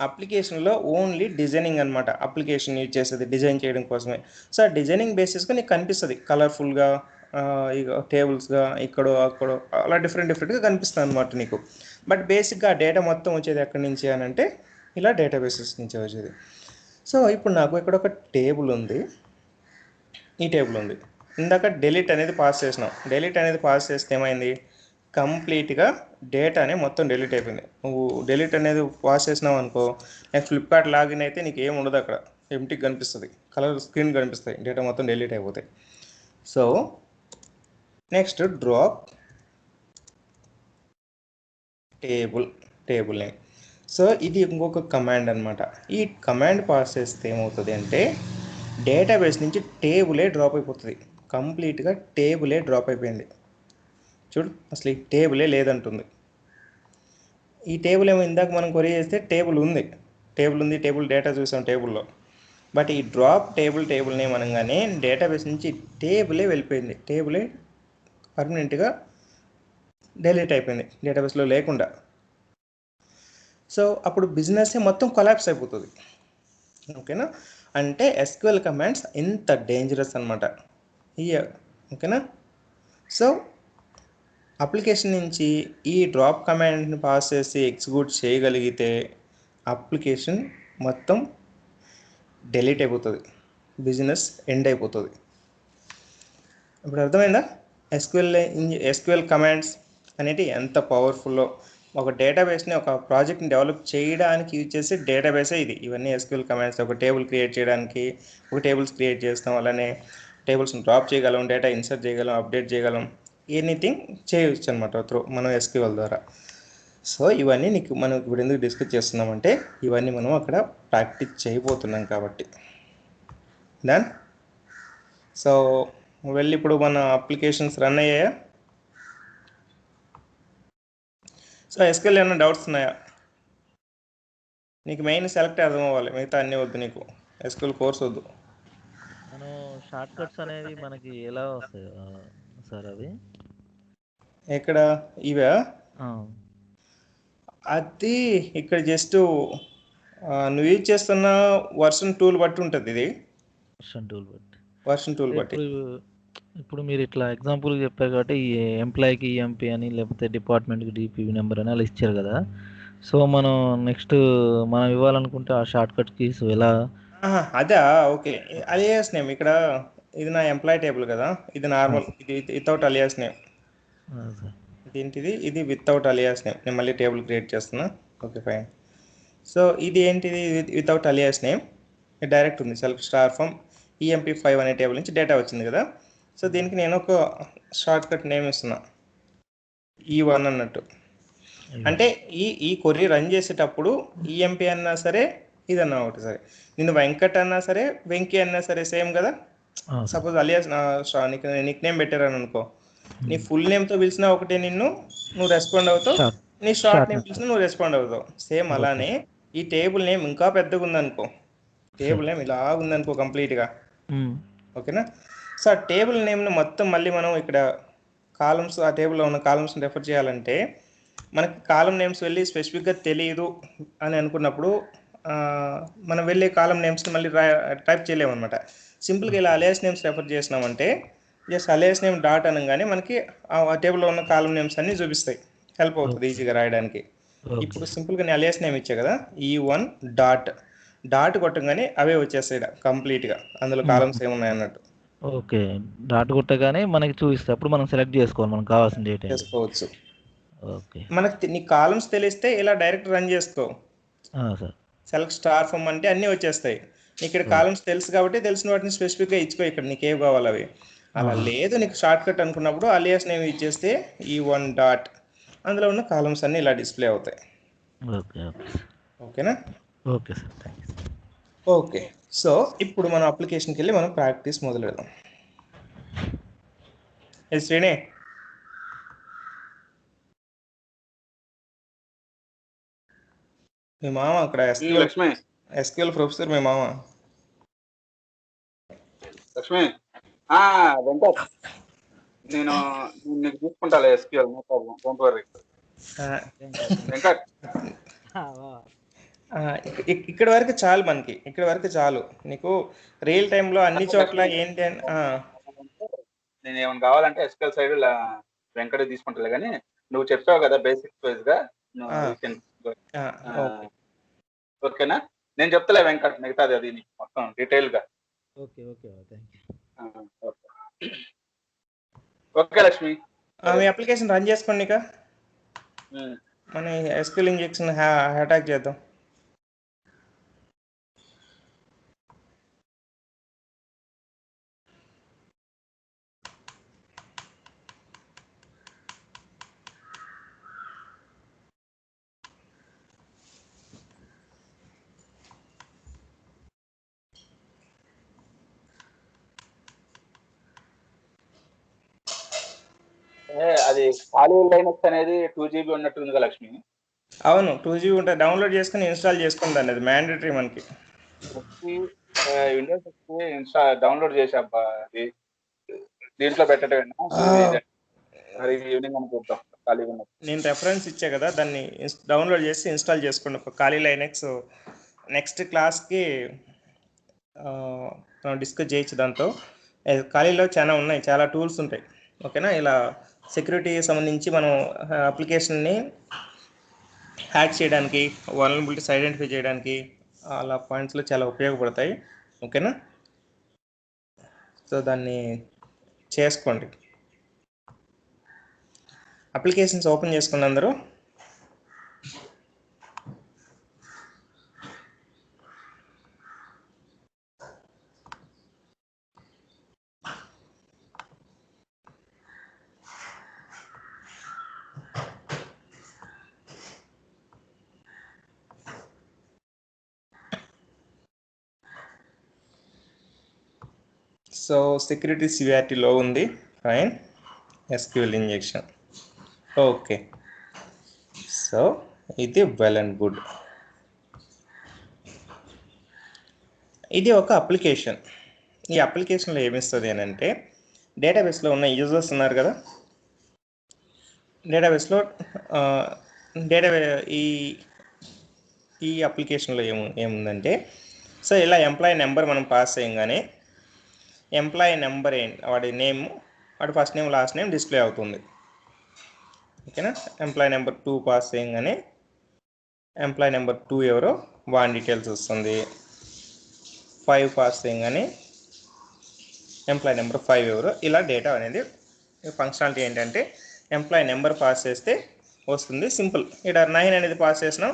అప్లికేషన్లో ఓన్లీ డిజైనింగ్ అనమాట, అప్లికేషన్ యూజ్ చేసేది డిజైన్ చేయడం కోసమే. సో డిజైనింగ్ బేసిస్గా నీకు కనిపిస్తుంది కలర్ఫుల్గా, ఇక టేబుల్స్గా ఇక్కడో అక్కడో అలా డిఫరెంట్గా కనిపిస్తుంది అనమాట నీకు. బట్ బేసిక్గా డేటా మొత్తం వచ్చేది ఎక్కడి నుంచి అని అంటే ఇలా డేటాబేసెస్ నుంచి వచ్చేది. సో ఇప్పుడు నాకు ఇక్కడ ఒక టేబుల్ ఉంది, ఈ టేబుల్ ఉంది. ఇందాక డెలీట్ అనేది పాస్ చేసినాం. డెలీట్ అనేది పాస్ చేస్తే ఏమైంది, కంప్లీట్గా డేటానే మొత్తం డెలీట్ అయిపోయింది. నువ్వు డెలీట్ అనేది పాస్ చేసినావు అనుకో, నెక్స్ట్ ఫ్లిప్కార్ట్ లాగిన్ అయితే నీకు ఏం ఉండదు, అక్కడ ఎంటీగా కనిపిస్తుంది, కలర్ స్క్రీన్ కనిపిస్తాయి, డేటా మొత్తం డెలీట్ అయిపోతాయి. So next drop table name. So ఇది ఇంకొక కమాండ్ అనమాట. ఈ కమాండ్ పాస్ చేస్తే ఏమవుతుంది అంటే డేటాబేస్ నుంచి టేబులే డ్రాప్ అయిపోతుంది, కంప్లీట్గా టేబులే డ్రాప్ అయిపోయింది. చూడు అసలు ఈ టేబులే లేదంటుంది. ఈ టేబుల్ ఏమో ఇందాక మనం కొరీ చేస్తే టేబుల్ డేటా చూసాం టేబుల్లో. బట్ ఈ డ్రాప్ టేబుల్ నేమ్ అనగానే డేటాబేస్ నుంచి టేబులే వెళ్ళిపోయింది, టేబులే పర్మనెంట్గా డెలీట్ అయిపోయింది డేటాబేస్లో లేకుండా. సో అప్పుడు బిజినెస్ మొత్తం కొలాప్స్ అయిపోతుంది, ఓకేనా. అంటే ఎస్క్యూఎల్ కమాండ్స్ ఎంత డేంజరస్ అనమాట, ఓకేనా. సో అప్లికేషన్ నుంచి ఈ డ్రాప్ కమాండ్ని పాస్ చేసి ఎగ్జిక్యూట్ చేయగలిగితే అప్లికేషన్ మొత్తం డెలీట్ అయిపోతుంది, బిజినెస్ ఎండ్ అయిపోతుంది. ఇప్పుడు అర్థమైందా ఎస్క్యూఎల్ కమాండ్స్ అనేవి ఎంత పవర్ఫుల్లో. ఒక డేటాబేస్ని, ఒక ప్రాజెక్ట్ని డెవలప్ చేయడానికి యూజ్ చేసే డేటాబేసే ఇది. ఇవన్నీ ఎస్క్యూఎల్ కమాండ్స్. ఒక టేబుల్ క్రియేట్ చేయడానికి ఒక టేబుల్స్ క్రియేట్ చేస్తాం, అలానే టేబుల్స్ని డ్రాప్ చేయగలం, డేటా ఇన్సర్ట్ చేయగలం, అప్డేట్ చేయగలం, ఎనీథింగ్ చేయవచ్చు అనమాట త్రూ మనం ఎస్క్యూఎల్ ద్వారా. సో ఇవన్నీ మనం ఇప్పుడు ఎందుకు డిస్కస్ చేస్తున్నామంటే ఇవన్నీ మనం అక్కడ ప్రాక్టీస్ చేయబోతున్నాం కాబట్టి. దెన్ సో వెళ్ళి ఇప్పుడు మన అప్లికేషన్స్ రన్ అయ్యాయా? సో ఎస్క్యూఎల్ ఏమైనా డౌట్స్ ఉన్నాయా? నీకు మెయిన్ సెలెక్ట్ అర్థం అవ్వాలి, మిగతా అన్నీ వద్దు, నీకు ఎస్క్యూఎల్ కోర్స్ వద్దు. మనం షార్ట్ కట్స్ అనేవి మనకి ఎలా వస్తాయి సార్ అవి? ఎక్కడ ఇవా? ఆ, అది ఇక్కడ జస్ట్ నువ్వు యూజ్ చేస్తున్న వర్షన్ టూల్ బట్టి ఉంటుంది ఇది. వర్షన్ టూల్ బట్టి. వర్షన్ టూల్ అంటే బట్టి. ఇప్పుడు మీరు ఇట్లా ఎగ్జాంపుల్ చెప్పారు కాబట్టి ఈ ఎంప్లాయీకి ఈఎంపీ అని లేకపోతే డిపార్ట్మెంట్కి డిపివి నెంబర్ అని అలా ఇచ్చారు కదా. సో మనం నెక్స్ట్ మనం ఇవ్వాలనుకుంటే ఆ షార్ట్ కట్ కీస్ ఎలా? అదా, ఓకే. అలియాస్ నేమ్ ఇక్కడ ఇది నా ఎంప్లాయీ టేబుల్ కదా, ఇది నార్మల్, ఇది వితౌట్ అలియాస్ నేమ్. సార్ ఇదేంటిది? ఇది వితౌట్ అలియాస్ నేమ్. నేను మళ్ళీ టేబుల్ క్రియేట్ చేస్తున్నా. Okay fine. సో ఇది ఏంటిది? వితౌట్ అలియాస్ నేమ్ డైరెక్ట్ ఉంది. సెల్ఫ్ స్టార్ ఫ్రమ్ EMP5 అనే టేబుల్ నుంచి డేటా వచ్చింది కదా. సో దీనికి నేను ఒక షార్ట్ కట్ నేమ్ ఇస్తున్నా, E1 అన్నట్టు. అంటే ఈ కొర్రీ రన్ చేసేటప్పుడు EMP అన్నా సరే, ఇదన్నా ఒకటి సరే, నేను వెంకట్ అన్నా సరే, వెంకీ అన్నా సరే సేమ్ కదా. సపోజ్ అలియాస్ నీకు నిక్ నేమ్ పెట్టారని అనుకో, నీ ఫుల్ నేమ్తో పిలిచినా ఒకటే నిన్ను, నువ్వు రెస్పాండ్ అవుతావు. నీ షార్ట్ నేమ్ పిలిచినా నువ్వు రెస్పాండ్ అవుతావు. సేమ్ అలానే ఈ టేబుల్ నేమ్ ఇంకా పెద్దగా ఉందనుకో, టేబుల్ నేమ్ ఇలా ఉందనుకో కంప్లీట్గా, ఓకేనా. సో ఆ టేబుల్ నేమ్ను మొత్తం మళ్ళీ మనం ఇక్కడ కాలమ్స్, ఆ టేబుల్లో ఉన్న కాలమ్స్ని రెఫర్ చేయాలంటే మనకి కాలం నేమ్స్ వెళ్ళి స్పెసిఫిక్గా తెలియదు అని అనుకున్నప్పుడు మనం వెళ్ళే కాలం నేమ్స్ని మళ్ళీ టైప్ చేయలేము అనమాట. సింపుల్గా ఇలా అలియాస్ నేమ్స్ రెఫర్ చేసినామంటే జస్ట్ అలియాస్ నేమ్ డాట్ అనగానే మనకి ఆ టేబుల్లో ఉన్న కాలం నేమ్స్ అన్నీ చూపిస్తాయి. హెల్ప్ అవుతుంది ఈజీగా రాయడానికి. ఇప్పుడు సింపుల్గా నేను అలియాస్ నేమ్ ఇచ్చా కదా, E1 డాట్ కొట్టగానే అవే వచ్చేస్తాయి కంప్లీట్గా, అందులో కాలమ్స్ ఏమున్నాయి అన్నట్టు. ఓకే, డాట్ కొట్టగానే మనకి చూపిస్తే అప్పుడు మనం సెలెక్ట్ చేసుకోవాలి మనకు కావాల్సిన డేటా చేసుకోవచ్చు. ఓకే, మనకి నీ కాలమ్స్ తెలిస్తే ఇలా డైరెక్ట్ రన్ చేసుకో. సార్ సెలెక్ట్ స్టార్ ఫ్రమ్ అంటే అన్నీ వచ్చేస్తాయి. ఇక్కడ కాలమ్స్ తెలుసు కాబట్టి తెలిసిన వాటిని స్పెసిఫిక్గా ఇచ్చుకో, ఇక్కడ నీకు ఏవి కావాలి అవి. అలా లేదు నీకు షార్ట్ కట్ అనుకున్నప్పుడు అలియాస్ నేమ్ ఇచ్చేస్తే E1 డాట్, అందులో ఉన్న కాలమ్స్ అన్నీ ఇలా డిస్ప్లే అవుతాయి. ఓకే ఓకే ఓకేనా? Okay sir, thank you. Okay, so ఇప్పుడు మనం అప్లికేషన్కి వెళ్ళి మనం ప్రాక్టీస్ మొదలు పెడదాం. శ్రీనే, మీ మామ అక్కడ లక్ష్మి SQL ప్రొఫెసర్, మీ మామ లక్ష్మి వెంకట్, నేను నీకు తీసుకుంటాలే SQL, no problem, don't worry. Venkat ఇక్కడ వరకు చాలు మనకి, ఇక్కడ వరకు చాలు. నీకు రియల్ టైంలో అన్ని చోట్ల ఏంటి అని నేను ఏమైనా కావాలంటే SQL సైడ్ వెంకట తీసుకుంటా, కానీ నువ్వు చెప్పావు కదా బేసిక్ వైజ్ గా, ఓకేనా? నేను చెప్తలే వెంకట్ మిగతాది, అది నీకు మొత్తం డీటెయిల్ గా. Okay okay, thank you. Okay Lakshmi, me application run చేసుకోండి. ఇక మన SQL ఇంజెక్షన్ అటాక్ చేద్దాం. అది ఖాళీ లైనక్స్ అనేది 2 GB ఉన్నట్టుంది కదా లక్ష్మి? అవును, 2 GB ఉంటుంది. డౌన్లోడ్ చేసుకుని ఇన్స్టాల్ చేసుకుంటాను, అది మ్యాండేటరీ మనకి. విండోస్ డౌన్లోడ్ చేసాబ్బా, అది దీంట్లో పెట్టడం మరి ఈవినింగ్ అనుకుంటాం ఖాళీగా ఉన్నప్పుడు. నేను రెఫరెన్స్ ఇచ్చా కదా, దాన్ని డౌన్లోడ్ చేసి ఇన్స్టాల్ చేసుకోండి. ఒక ఖాళీ లైనక్స్ నెక్స్ట్ క్లాస్కి మనం డిస్కస్ చేయొచ్చు. దాంతో ఖాళీలో చాలా ఉన్నాయి, చాలా టూల్స్ ఉంటాయి. ఓకేనా? ఇలా సెక్యూరిటీకి సంబంధించి మనం అప్లికేషన్ని హ్యాక్ చేయడానికి, వల్నరబిలిటీస్ ఐడెంటిఫై చేయడానికి అలా పాయింట్స్లో చాలా ఉపయోగపడతాయి. ఓకేనా? సో దాన్ని చేసుకోండి. అప్లికేషన్స్ ఓపెన్ చేసుకోండి అందరూ. సో సెక్యూరిటీ సివియారిటీ లో ఉంది, fine. SQL injection, okay. So ఇది వెల్ అండ్ గుడ్. ఇది ఒక అప్లికేషన్. ఈ అప్లికేషన్లో ఏమిస్తుంది అని అంటే డేటాబేస్లో ఉన్న యూజర్స్ ఉన్నారు కదా, డేటాబేస్లో ఈ అప్లికేషన్లో ఏముందంటే సో ఇలా ఎంప్లాయీ నెంబర్ మనం పాస్ చేయగానే ఎంప్లాయీ నెంబర్ ఏంటి, వాడి నేమ్, వాడి first name last name display అవుతుంది. ఓకేనా. ఎంప్లాయీ నెంబర్ 2 పాస్ చేయగానే ఎంప్లాయీ నెంబర్ 2 ఎవరో వాన్ డీటెయిల్స్ వస్తుంది. 5 పాస్ చేయగానే ఎంప్లాయీ నెంబర్ 5 ఎవరో, ఇలా డేటా అనేది ఫంక్షనాలిటీ ఏంటంటే ఎంప్లాయీ నెంబర్ పాస్ చేస్తే వస్తుంది. సింపుల్. ఇక్కడ 9 అనేది పాస్ చేసినాం,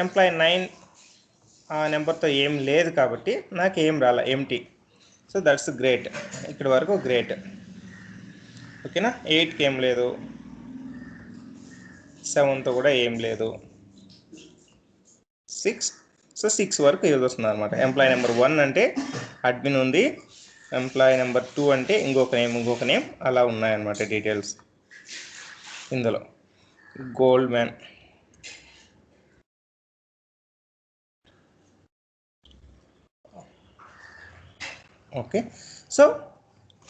ఎంప్లాయీ 9 ఆ నెంబర్తో ఏం లేదు కాబట్టి నాకు ఏం రాలే, ఎంటీ. So that's great. ఇక్కడ వరకు గ్రేట్. ఓకేనా. 8కి ఏం లేదు, 7తో కూడా ఏం లేదు, 6. సో 6 వరకు యూజ్ వస్తుంది అనమాట. ఎంప్లాయీ నెంబర్ 1 అంటే అడ్మిన్ ఉంది, ఎంప్లాయీ నెంబర్ 2 అంటే ఇంకొక నేమ్ అలా ఉన్నాయన్నమాట డీటెయిల్స్ ఇందులో. Gold man. ఓకే. సో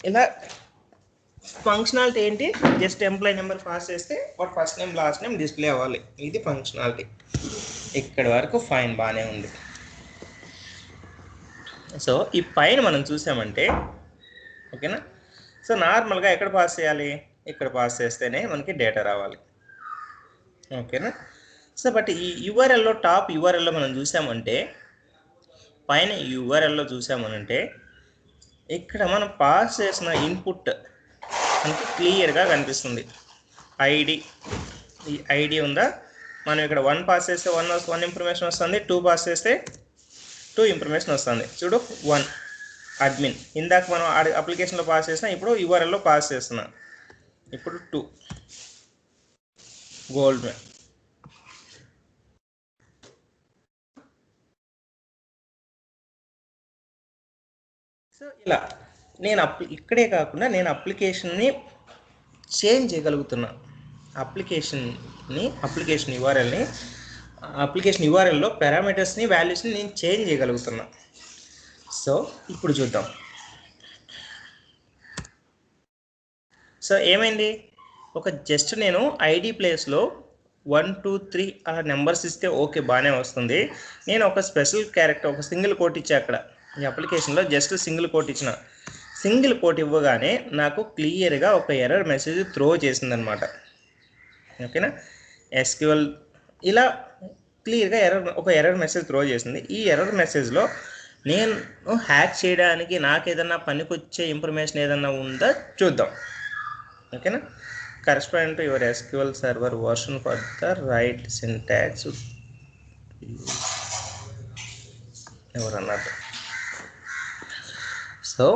ఇలా ఫంక్షనాలిటీ ఏంటి, జస్ట్ ఎంప్లాయీ నెంబర్ పాస్ చేస్తే వాటి first name last name display అవ్వాలి. ఇది ఫంక్షనాలిటీ. ఇక్కడ వరకు ఫైన్, బాగానే ఉంది. సో ఈ పైన మనం చూసామంటే ఓకేనా. సో నార్మల్గా ఎక్కడ పాస్ చేయాలి, ఇక్కడ పాస్ చేస్తేనే మనకి డేటా రావాలి. ఓకేనా. సో బట్ ఈ యూఆర్ఎల్లో టాప్ యూఆర్ఎల్లో మనం చూసామంటే, పైన యూఆర్ఎల్లో చూసామనంటే ఇక్కడ మనం పాస్ చేసిన ఇన్పుట్ మనకి క్లియర్గా కనిపిస్తుంది. ఈ ఐడి ఉందా, మనం ఇక్కడ 1 పాస్ చేస్తే 1 ఇన్ఫర్మేషన్ వస్తుంది, 2 పాస్ చేస్తే 2 ఇన్ఫర్మేషన్ వస్తుంది. చూడు, 1 అడ్మిన్. ఇందాక మనం అప్లికేషన్లో పాస్ చేసినా, ఇప్పుడు యూఆర్ఎల్లో పాస్ చేస్తున్నా. ఇప్పుడు 2 గోల్డ్ మ్యాన్. సో ఇలా నేను ఇక్కడే కాకుండా నేను అప్లికేషన్ని చేంజ్ చేయగలుగుతున్నా. అప్లికేషన్ యూఆర్ఎల్లో పారామీటర్స్ని, వాల్యూస్ని నేను చేంజ్ చేయగలుగుతున్నా. సో ఇప్పుడు చూద్దాం. సో ఏమైంది, జస్ట్ నేను ఐడి ప్లేస్లో 1 2 3 అలా నెంబర్స్ ఇస్తే ఓకే, బాగానే వస్తుంది. నేను ఒక స్పెషల్ క్యారెక్టర్, ఒక సింగిల్ కోట్ ఇచ్చా. అక్కడ ఈ అప్లికేషన్లో జస్ట్ సింగిల్ కోట్ ఇచ్చిన. సింగిల్ కోట్ ఇవ్వగానే నాకు క్లియర్గా ఒక ఎర్రర్ మెసేజ్ త్రో చేసిందనమాట. ఓకేనా. ఎస్క్యూఎల్ ఇలా క్లియర్గా ఒక ఎర్రర్ మెసేజ్ త్రో చేసింది. ఈ ఎర్రర్ మెసేజ్లో నేను హ్యాక్ చేయడానికి నాకు ఏదన్నా పనికొచ్చే ఇన్ఫర్మేషన్ ఏదన్నా ఉందా చూద్దాం. ఓకేనా. Corresponding to your SQL server version for the right syntax ఎవరన్నారు. సో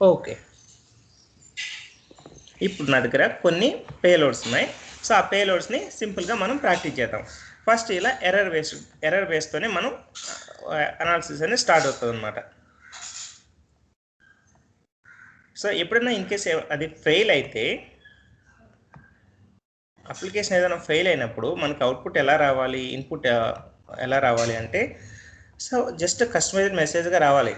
ఓకే, ఇప్పుడు నా దగ్గర కొన్ని పేలోడ్స్ ఉన్నాయి. సో ఆ పేలోడ్స్ని సింపుల్గా మనం ప్రాక్టీస్ చేద్దాం. ఫస్ట్ ఇలా ఎర్రర్ బేస్తోనే మనం అనాలిసిస్ అనేది స్టార్ట్ అవుతుంది అనమాట. సో ఎప్పుడైనా ఇన్ కేస్ అది ఫెయిల్ అయితే, అప్లికేషన్ ఏదైనా ఫెయిల్ అయినప్పుడు మనకు అవుట్పుట్ ఎలా రావాలి, ఇన్పుట్ ఎలా రావాలి అంటే, సో జస్ట్ కస్టమైజ్డ్ మెసేజ్గా రావాలి.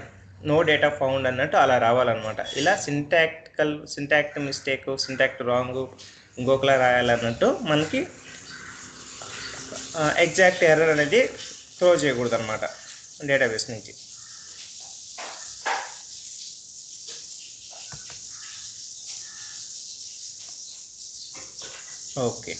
నో డేటా ఫౌండ్ అన్నట్టు అలా రావాలన్నమాట. ఇలా సింటాక్ట్ మిస్టేక్, సింటాక్ట్ రాంగ్, ఇంకొకలా రాయాలన్నట్టు మనకి ఎగ్జాక్ట్ ఎర్రర్ అనేది త్రో చేయకూడదు అనమాట డేటాబేస్ నుంచి. ఓకే.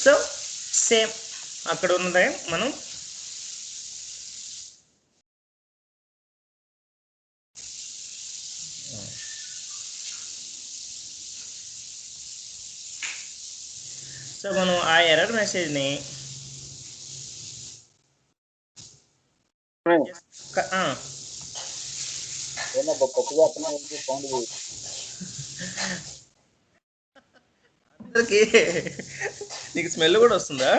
సో సేమ్ అక్కడ ఉన్నదే మనం ఆ ఎర్రర్ మెసేజ్ని అందరికి నీకు స్మెల్ కూడా వస్తుందా?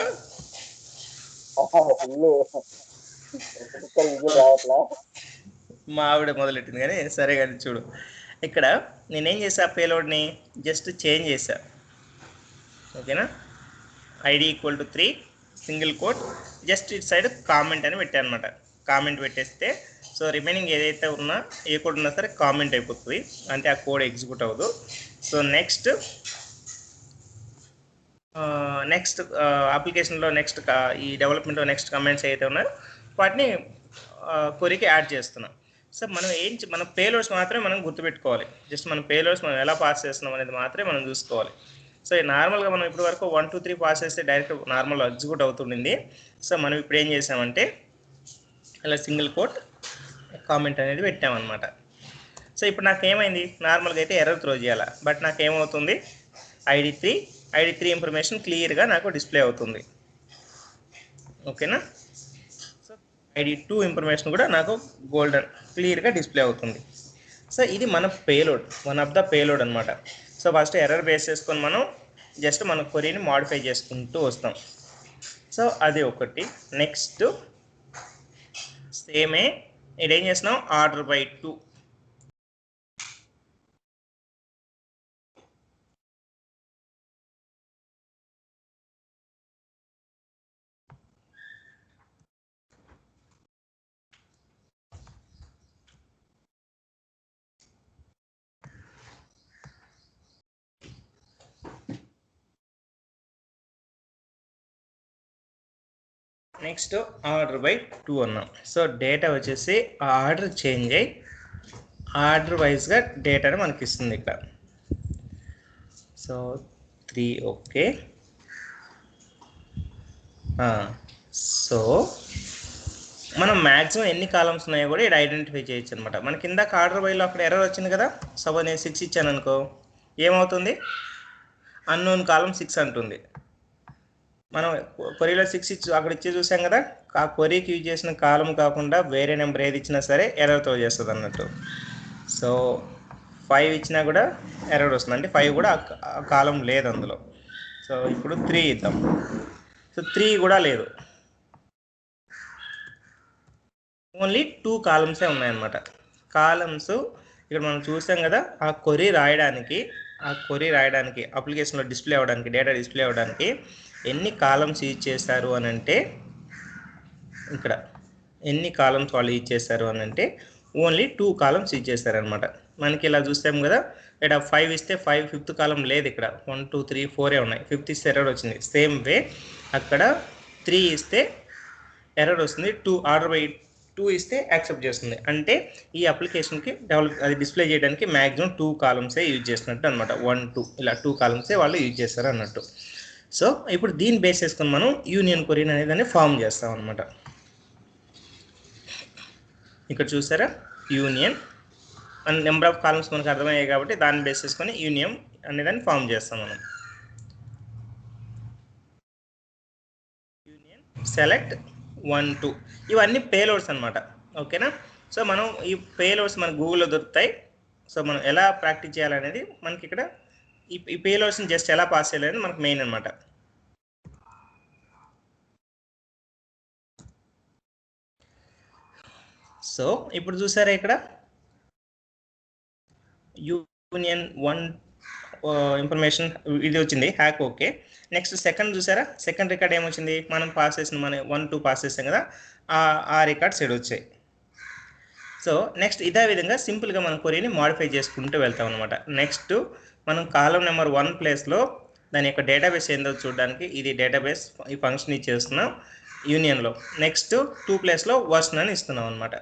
మా ఆవిడ మొదలెట్టింది కానీ సరే కానీ చూడు, ఇక్కడ నేనేం చేసా, పేలోడ్ని జస్ట్ చేంజ్ చేసా. ఓకేనా, ID equal to 3 single quote, just ఇటు సైడ్ కామెంట్ అని పెట్టాను అనమాట. కామెంట్ పెట్టేస్తే సో రిమైనింగ్ ఏదైతే ఉన్నా ఏ కోడ్ ఉన్నా సరే కామెంట్ అయిపోతుంది, అంటే ఆ కోడ్ ఎగ్జిక్యూట్ అవ్వదు. సో నెక్స్ట్ అప్లికేషన్లో నెక్స్ట్ ఈ డెవలప్మెంట్లో నెక్స్ట్ కమెంట్స్ ఏదైతే ఉన్నాయో వాటిని కొరికి యాడ్ చేస్తున్నాం. సో మనం మన పేలోడ్స్ మాత్రమే మనం గుర్తుపెట్టుకోవాలి. జస్ట్ మన పేలోడ్స్ మనం ఎలా పాస్ చేస్తున్నాం అనేది మాత్రమే మనం చూసుకోవాలి. సో నార్మల్గా మనం ఇప్పటి వరకు 1 2 3 పాస్ చేస్తే డైరెక్ట్ నార్మల్ ఎగ్జిక్యూట్ అవుతుండింది. సో మనం ఇప్పుడు ఏం చేసామంటే అలా సింగిల్ కోట్ కామెంట్ అనేది పెట్టామన్నమాట. సో ఇప్పుడు నాకేమైంది, నార్మల్గా అయితే ఎర్రర్ త్రో చేయాలి, బట్ నాకేమవుతుంది, ఐడి 3 ఇన్ఫర్మేషన్ క్లియర్గా నాకు డిస్ప్లే అవుతుంది. ఓకేనా, సో ఐడి 2 ఇన్ఫర్మేషన్ కూడా నాకు గోల్డెన్ క్లియర్గా డిస్ప్లే అవుతుంది. సో ఇది మన payload, one of the payload అనమాట. సో ఫస్ట్ ఎర్రర్ బేస్ చేసుకొని మనం జస్ట్ మన క్వరీని మాడిఫై చేసుకుంటూ వస్తాం. సో అది ఒకటి. నెక్స్ట్ సేమే ఇదేం చేస్తున్నాం, order by 2. Next order by 2 అన్నాం. సో డేటా వచ్చేసి ఆర్డర్ చేంజ్ అయ్యి ఆర్డర్ వైజ్గా డేటాను మనకి ఇస్తుంది ఇక్కడ. So 3 okay. సో మనం మ్యాక్సిమం ఎన్ని కాలమ్స్ ఉన్నాయో కూడా ఇక్కడ ఐడెంటిఫై చేయొచ్చు అనమాట. మనకి ఇందాక ఆర్డర్ బైలో అక్కడ ఎర్రర్ వచ్చింది కదా. సపోజ్ నేను 6 ఇచ్చాను అనుకో, ఏమవుతుంది, అన్నోన్ కాలం 6 అంటుంది. మనం క్వరీలో 6 ఇచ్చి అక్కడ ఇచ్చి చూసాం కదా, ఆ క్వరీకి యూజ్ చేసిన కాలం కాకుండా వేరే నెంబర్ ఏది ఇచ్చినా సరే ఎర్రర్ త్రో చేస్తుంది అన్నట్టు. సో 5 ఇచ్చినా కూడా ఎర్రర్ వస్తుంది, అంటే 5 కూడా ఆ కాలం లేదు అందులో. సో ఇప్పుడు 3 ఇద్దాం. సో 3 కూడా లేదు, ఓన్లీ 2 కాలమ్సే ఉన్నాయన్నమాట. కాలమ్స్ ఇక్కడ మనం చూసాం కదా, ఆ క్వరీ రాయడానికి అప్లికేషన్లో డిస్ప్లే అవ్వడానికి, డేటా డిస్ప్లే అవ్వడానికి ఎన్ని కాలమ్స్ యూజ్ చేశారు అని అంటే, ఇక్కడ ఎన్ని కాలమ్స్ వాళ్ళు యూజ్ చేశారు అని అంటే ఓన్లీ 2 కాలమ్స్ యూజ్ చేశారనమాట. మనకి ఇలా చూస్తాం కదా, ఇక్కడ 5 ఇస్తే 5 5th కాలం లేదు, ఇక్కడ 1 2 3 4 ఉన్నాయి. 5th ఇస్తే ఎర్రర్ వచ్చింది. సేమ్ వే అక్కడ 3 ఇస్తే ఎర్రర్ వస్తుంది, 2 ఆర్డర్ బై 2 ఇస్తే యాక్సెప్ట్ చేస్తుంది. అంటే ఈ అప్లికేషన్కి అది డిస్ప్లే చేయడానికి మ్యాక్సిమం 2 కాలమ్సే యూజ్ చేసినట్టు అనమాట. 1 2 ఇలా 2 కాలమ్సే వాళ్ళు యూజ్ చేస్తారు అన్నట్టు. సో ఇప్పుడు దీన్ని బేస్ చేసుకొని మనం యూనియన్ క్వరీ అనేది దాన్ని ఫామ్ చేస్తాం అనమాట. ఇక్కడ చూసారా, union and number of columns మనకు అర్థమయ్యాయి కాబట్టి దాన్ని బేస్ చేసుకొని యూనియన్ అనేదాన్ని ఫామ్ చేస్తాం మనం. యూనియన్ సెలెక్ట్ 1 2 ఇవన్నీ పేలోడ్స్ అనమాట. ఓకేనా, సో మనం ఈ పేలోడ్స్ మన గూగుల్లో దొరుకుతాయి. సో మనం ఎలా ప్రాక్టీస్ చేయాలనేది మనకి ఇక్కడ ఈ పేలోడ్స్ని జస్ట్ ఎలా పాస్ చేయాలనేది మనకు మెయిన్ అనమాట. సో ఇప్పుడు చూసారా, ఇక్కడ యూనియన్ 1 ఇన్ఫర్మేషన్ ఇది వచ్చింది, హ్యాక్ ఓకే. నెక్స్ట్ సెకండ్ చూసారా, సెకండ్ రికార్డ్ ఏమొచ్చింది, మనం పాస్ చేసిన మన 1 2 పాస్ చేసాం కదా, ఆ రికార్డ్స్ ఇక్కడ వచ్చాయి. సో నెక్స్ట్ ఇదే విధంగా సింపుల్గా మనం క్వరీని మాడిఫై చేసుకుంటూ వెళ్తాం అనమాట. నెక్స్ట్ మనం కాలం నెంబర్ 1 ప్లేస్లో దాని యొక్క డేటాబేస్ ఏందో చూడడానికి ఇది డేటాబేస్ ఈ ఫంక్షన్ ఇచ్చేస్తున్నాం యూనియన్లో. నెక్స్ట్ 2 ప్లేస్లో వర్షన్ అని ఇస్తున్నాం అనమాట.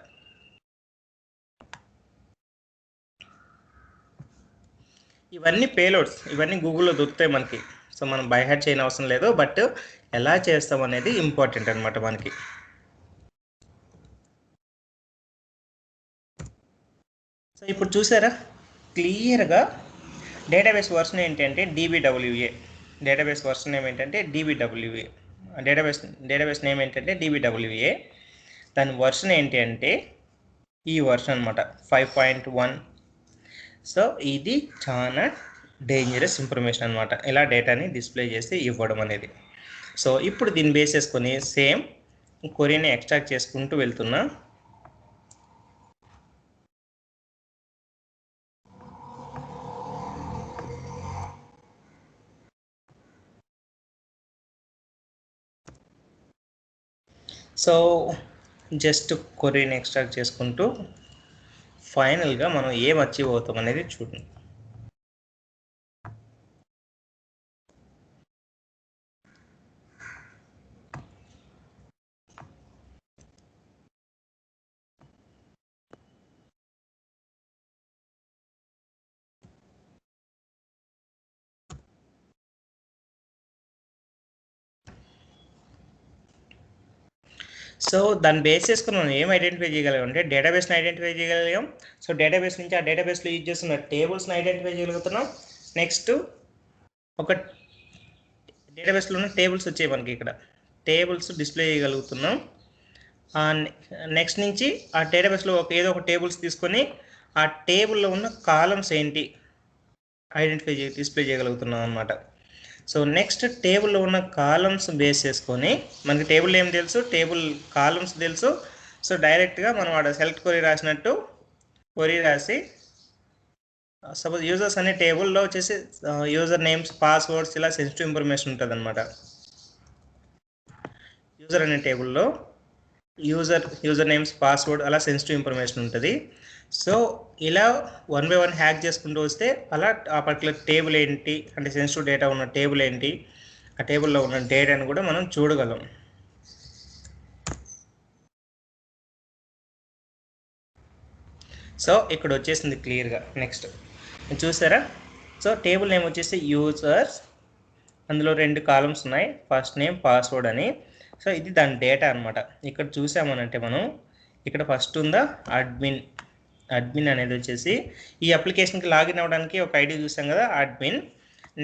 ఇవన్నీ పేలోడ్స్, ఇవన్నీ గూగుల్లో దొరుకుతాయి మనకి. సో మనం బై హార్ట్ చేయని అవసరం లేదు, బట్ ఎలా చేస్తాం అనేది ఇంపార్టెంట్ అనమాట మనకి. సో ఇప్పుడు చూసారా, క్లియర్గా డేటాబేస్ వర్షన్ ఏంటంటే DBWA, డేటాబేస్ వర్షన్ నేమ్ ఏంటంటే DBWA, డేటాబేస్ నేమ్ ఏంటంటే DBWA. దాని వర్షన్ ఏంటి అంటే ఈ వర్షన్ అనమాట 5.1. సో ఇది చాలా డేంజరస్ ఇన్ఫర్మేషన్ అనమాట, ఇలా డేటాని డిస్ప్లే చేసి ఇవ్వడం అనేది. సో ఇప్పుడు దీన్ని బేస్ చేసుకొని సేమ్ క్వరీని ఎక్స్ట్రాక్ట్ చేసుకుంటూ వెళ్తున్నా. సో జస్ట్ కొరీని ఎక్స్ట్రాక్ట్ చేసుకుంటూ ఫైనల్గా మనం ఏం అచీవ్ అవుతాం అనేది చూడండి. సో దాన్ని బేస్ చేసుకుని మనం ఏం ఐడెంటిఫై చేయగలిగాం అంటే డేటాబేస్ని ఐడెంటిఫై చేయగలిగాం. సో డేటాబేస్ నుంచి ఆ డేటాబేస్లో యూజ్ చేస్తున్న టేబుల్స్ని ఐడెంటిఫై చేయగలుగుతున్నాం. నెక్స్ట్ ఒక డేటాబేస్లో ఉన్న టేబుల్స్ వచ్చాయి మనకి, ఇక్కడ టేబుల్స్ డిస్ప్లే చేయగలుగుతున్నాం. నెక్స్ట్ నుంచి ఆ డేటాబేస్లో ఏదో ఒక టేబుల్స్ తీసుకొని ఆ టేబుల్లో ఉన్న కాలమ్స్ ఏంటి డిస్ప్లే చేయగలుగుతున్నాం అనమాట. సో నెక్స్ట్ టేబుల్లో ఉన్న కాలమ్స్ బేస్ చేసుకొని మనకి టేబుల్ ఏం తెలుసు, టేబుల్ కాలమ్స్ తెలుసు. సో డైరెక్ట్గా మనం ఆడ సెలెక్ట్ క్వరీ రాసినట్టు క్వరీ రాసి సపోజ్ యూజర్స్ అనే టేబుల్లో వచ్చేసి యూజర్ నేమ్స్, పాస్వర్డ్స్ ఇలా సెన్సిటివ్ ఇన్ఫర్మేషన్ ఉంటుంది అనమాట. యూజర్ అనే టేబుల్లో యూజర్ నేమ్స్, పాస్వర్డ్ అలా సెన్సిటివ్ ఇన్ఫర్మేషన్ ఉంటుంది. సో ఇలా 1 by 1 హ్యాక్ చేసుకుంటూ వస్తే అలా ఆ పర్టికులర్ టేబుల్ ఏంటి అంటే సెన్సిటివ్ డేటా ఉన్న టేబుల్ ఏంటి, ఆ టేబుల్లో ఉన్న డేటాను కూడా మనం చూడగలం. సో ఇక్కడ వచ్చేసింది క్లియర్గా. నెక్స్ట్ చూసారా? సో టేబుల్ నేమ్ వచ్చేసి యూజర్స్, అందులో 2 కాలమ్స్ ఉన్నాయి, ఫస్ట్ నేమ్, పాస్వర్డ్ అని. సో ఇది దాని డేటా అనమాట. ఇక్కడ చూసామనంటే మనం ఇక్కడ ఫస్ట్ ఉందా అడ్మిన్ అనేది వచ్చేసి ఈ అప్లికేషన్కి లాగిన్ అవ్వడానికి ఒక ఐడి చూసాం కదా, అడ్మిన్.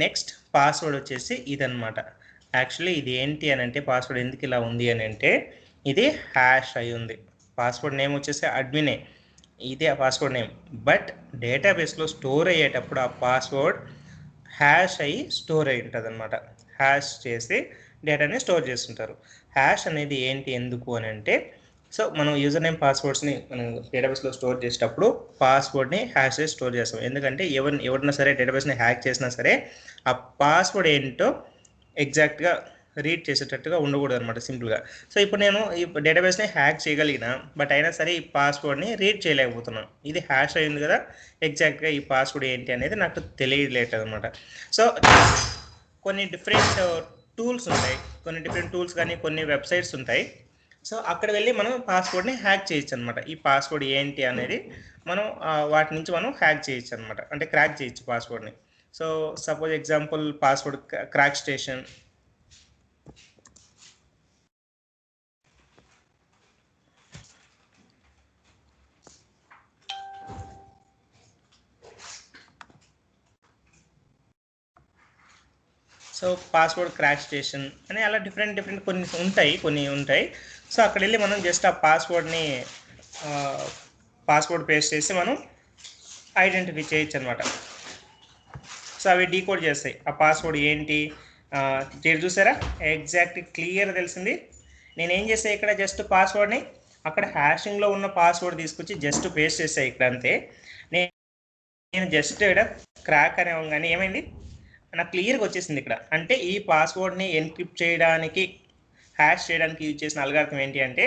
నెక్స్ట్ పాస్వర్డ్ వచ్చేసి ఇదనమాట. యాక్చువల్లీ ఇది ఏంటి అని అంటే పాస్వర్డ్ ఎందుకు ఇలా ఉంది అని అంటే ఇది హ్యాష్ అయి ఉంది. పాస్వర్డ్ నేమ్ వచ్చేసి అడ్మినే, ఇదే ఆ పాస్వర్డ్ నేమ్. బట్ డేటాబేస్లో స్టోర్ అయ్యేటప్పుడు ఆ పాస్వర్డ్ హ్యాష్ అయ్యి స్టోర్ అయి ఉంటుంది అనమాట. హ్యాష్ చేసి డేటాని స్టోర్ చేస్తుంటారు. హ్యాష్ అనేది ఏంటి ఎందుకు అని అంటే సో మనం యూజర్ నేమ్, పాస్వర్డ్స్ని మనం డేటాబేస్లో స్టోర్ చేసేటప్పుడు పాస్వర్డ్ని హ్యాష్ చేసి స్టోర్ చేస్తాం. ఎందుకంటే ఎవరైనా సరే డేటాబేస్ని హ్యాక్ చేసినా సరే ఆ పాస్వర్డ్ ఏంటో ఎగ్జాక్ట్గా రీడ్ చేసేటట్టుగా ఉండకూడదు అనమాట, సింపుల్గా. సో ఇప్పుడు నేను ఈ డేటాబేస్ని హ్యాక్ చేయగలిగిన, బట్ అయినా సరే ఈ పాస్వర్డ్ని రీడ్ చేయలేకపోతున్నాను. ఇది హ్యాష్ అయింది కదా, ఎగ్జాక్ట్గా ఈ పాస్వర్డ్ ఏంటి అనేది నాకు తెలియలేదు అనమాట. సో కొన్ని డిఫరెంట్ టూల్స్ ఉంటాయి, కానీ కొన్ని వెబ్సైట్స్ ఉంటాయి. సో అక్కడ వెళ్ళి మనం పాస్వర్డ్ని హ్యాక్ చేయొచ్చు అనమాట. ఈ పాస్వర్డ్ ఏంటి అనేది మనం వాటి నుంచి మనం హ్యాక్ చేయొచ్చు అనమాట, అంటే క్రాక్ చేయొచ్చు పాస్వర్డ్ని. So suppose example password crack station. So password crack station అని అలా డిఫరెంట్ కొన్ని ఉంటాయి. సో అక్కడ వెళ్ళి మనం జస్ట్ ఆ పాస్వర్డ్ పేస్ట్ చేసి మనం ఐడెంటిఫై చేయొచ్చు అనమాట. సో అవి డీకోడ్ చేస్తాయి ఆ పాస్వర్డ్ ఏంటి. చూసారా, ఎగ్జాక్ట్ క్లియర్ తెలిసింది. నేనేం చేస్తాను ఇక్కడ జస్ట్ పాస్వర్డ్ని అక్కడ హ్యాషింగ్లో ఉన్న పాస్వర్డ్ తీసుకొచ్చి జస్ట్ పేస్ట్ చేస్తాయి ఇక్కడ, అంతే. నేను జస్ట్ ఇక్కడ క్రాక్ అనేవంగానే ఏమైంది, నాకు క్లియర్గా వచ్చేసింది ఇక్కడ. అంటే ఈ పాస్వర్డ్ని ఎన్క్రిప్ట్ చేయడానికి, హ్యాష్ చేయడానికి యూజ్ చేసిన అల్గారిథం ఏంటి అంటే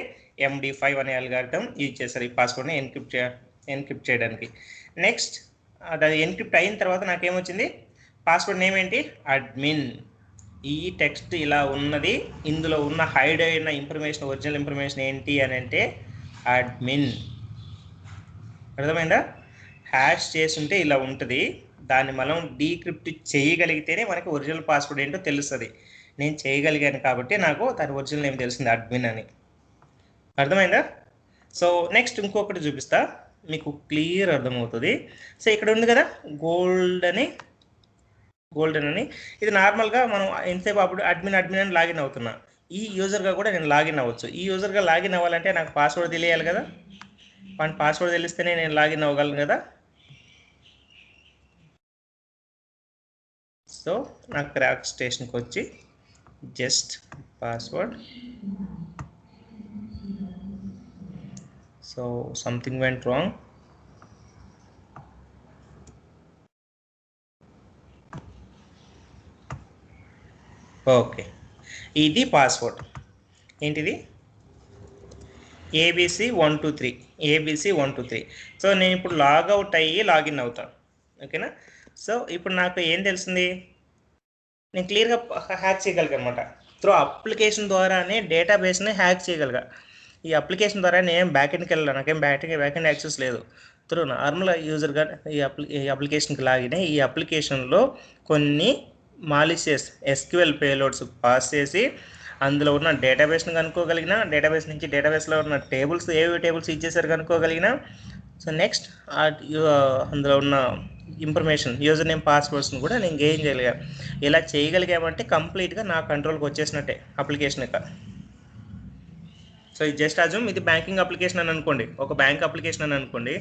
MD5 అనే అల్గారిథం యూజ్ చేస్తారు ఈ పాస్వర్డ్ని ఎన్క్రిప్ట్ చేయడానికి. నెక్స్ట్ అది ఎన్క్రిప్ట్ అయిన తర్వాత నాకేమొచ్చింది, పాస్వర్డ్ నేమ్ ఏంటి, అడ్మిన్. ఈ టెక్స్ట్ ఇలా ఉన్నది, ఇందులో ఉన్న హైడ్ అయిన ఇన్ఫర్మేషన్, ఒరిజినల్ ఇన్ఫర్మేషన్ ఏంటి అని అంటే అడ్మిన్. అర్థమైందా? హ్యాష్ చేస్తుంటే ఇలా ఉంటుంది, దాన్ని మనం డీక్రిప్ట్ చేయగలిగితేనే మనకి ఒరిజినల్ పాస్వర్డ్ ఏంటో తెలుస్తుంది. నేను చేయగలిగాను కాబట్టి నాకు దాని ఒరిజినల్ నేమ్ తెలిసింది, అడ్మిన్ అని. అర్థమైందా? సో నెక్స్ట్ ఇంకొకటి చూపిస్తా, మీకు క్లియర్ అర్థమవుతుంది. సో ఇక్కడ ఉంది కదా గోల్డెన్ అని, ఇది నార్మల్గా మనం ఎంతసేపు అప్పుడు అడ్మిన్ అని లాగిన్ అవుతున్నా. ఈ యూజర్గా కూడా నేను లాగిన్ అవ్వచ్చు. ఈ యూజర్గా లాగిన్ అవ్వాలంటే నాకు పాస్వర్డ్ తెలియాలి కదా, పాస్వర్డ్ తెలిస్తేనే నేను లాగిన్ అవ్వగలను కదా. సో నాకు క్రాక్ స్టేషన్కి వచ్చి just password. So something went wrong. Okay, ఇది పాస్వర్డ్. ఏంటిది, ఏబిసి 123 ఏబిసి 123. సో నేను ఇప్పుడు లాగౌట్ అయ్యి లాగిన్ అవుతాను. ఓకేనా? సో ఇప్పుడు నాకు ఏం తెలిసింది, నేను క్లియర్గా హ్యాక్ చేయగలిగా అనమాట. త్రూ అప్లికేషన్ ద్వారానే డేటాబేస్ని హ్యాక్ చేయగలిగా. ఈ అప్లికేషన్ ద్వారా నేను బ్యాకెండ్కి వెళ్ళాను, నాకేం బ్యాకెండ్ యాక్సెస్ లేదు. త్రూ నార్మల్ యూజర్గా ఈ అప్లికేషన్కి లాగిన ఈ అప్లికేషన్లో కొన్ని మాలిషియస్ ఎస్క్యూఎల్ పేలోడ్స్ పాస్ చేసి అందులో ఉన్న డేటాబేస్ని కనుక్కోగలిగిన, డేటాబేస్ నుంచి డేటాబేస్లో ఉన్న టేబుల్స్ ఏవి టేబుల్స్ ఇచ్చేసారు కనుక్కోగలిగిన. సో నెక్స్ట్ అందులో ఉన్న ఇన్ఫర్మేషన్ యూజర్ నేమ్ పాస్వర్డ్స్ని కూడా నేను గెయిన్ చేయగలిగా. ఇలా చేయగలిగామంటే కంప్లీట్గా నా కంట్రోల్కి వచ్చేసినట్టే అప్లికేషన్ యొక్క. సో ఇది జస్ట్ అజ్యూమ్ ఇది బ్యాంకింగ్ అప్లికేషన్ అని అనుకోండి, ఒక బ్యాంక్ అప్లికేషన్ అని అనుకోండి.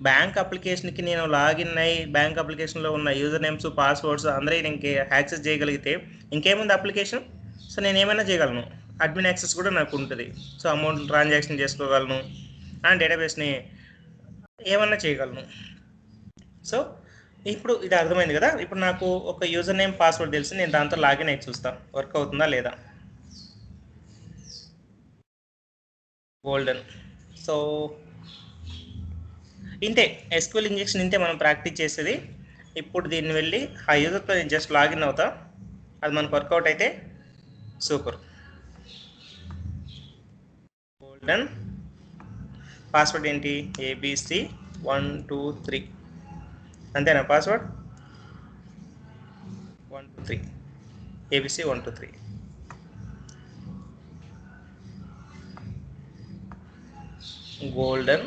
బ్యాంక్ అప్లికేషన్కి నేను లాగిన్ అయ్యి బ్యాంక్ అప్లికేషన్లో ఉన్న యూజర్ నేమ్స్ పాస్వర్డ్స్ అందరూ నేను యాక్సెస్ చేయగలిగితే ఇంకేముంది అప్లికేషన్. సో నేను ఏమైనా చేయగలను, అడ్మిన్ యాక్సెస్ కూడా నాకు ఉంటుంది. సో అమౌంట్ ట్రాన్సాక్షన్ చేసుకోగలను అండ్ డేటాబేస్ని ఏమన్నా చేయగలను. సో ఇప్పుడు ఇది అర్థమైంది కదా. ఇప్పుడు నాకు ఒక యూజర్ నేమ్ పాస్వర్డ్ తెలిసి నేను దాంతో లాగిన్ అయ్యి చూస్తాను వర్క్ అవుతుందా లేదా. గోల్డెన్. సో ఇంతే ఎస్క్యూఎల్ ఇంజెక్షన్ ఇంతే మనం ప్రాక్టీస్ చేసేది. ఇప్పుడు దీన్ని వెళ్ళి ఆ యూజర్తో నేను జస్ట్ లాగిన్ అవుతా, అది మనకు వర్కౌట్ అయితే సూపర్. గోల్డెన్ పాస్వర్డ్ ఏంటి, ఏబిసి 123 అంతేనా password, 123 ABC 123. Golden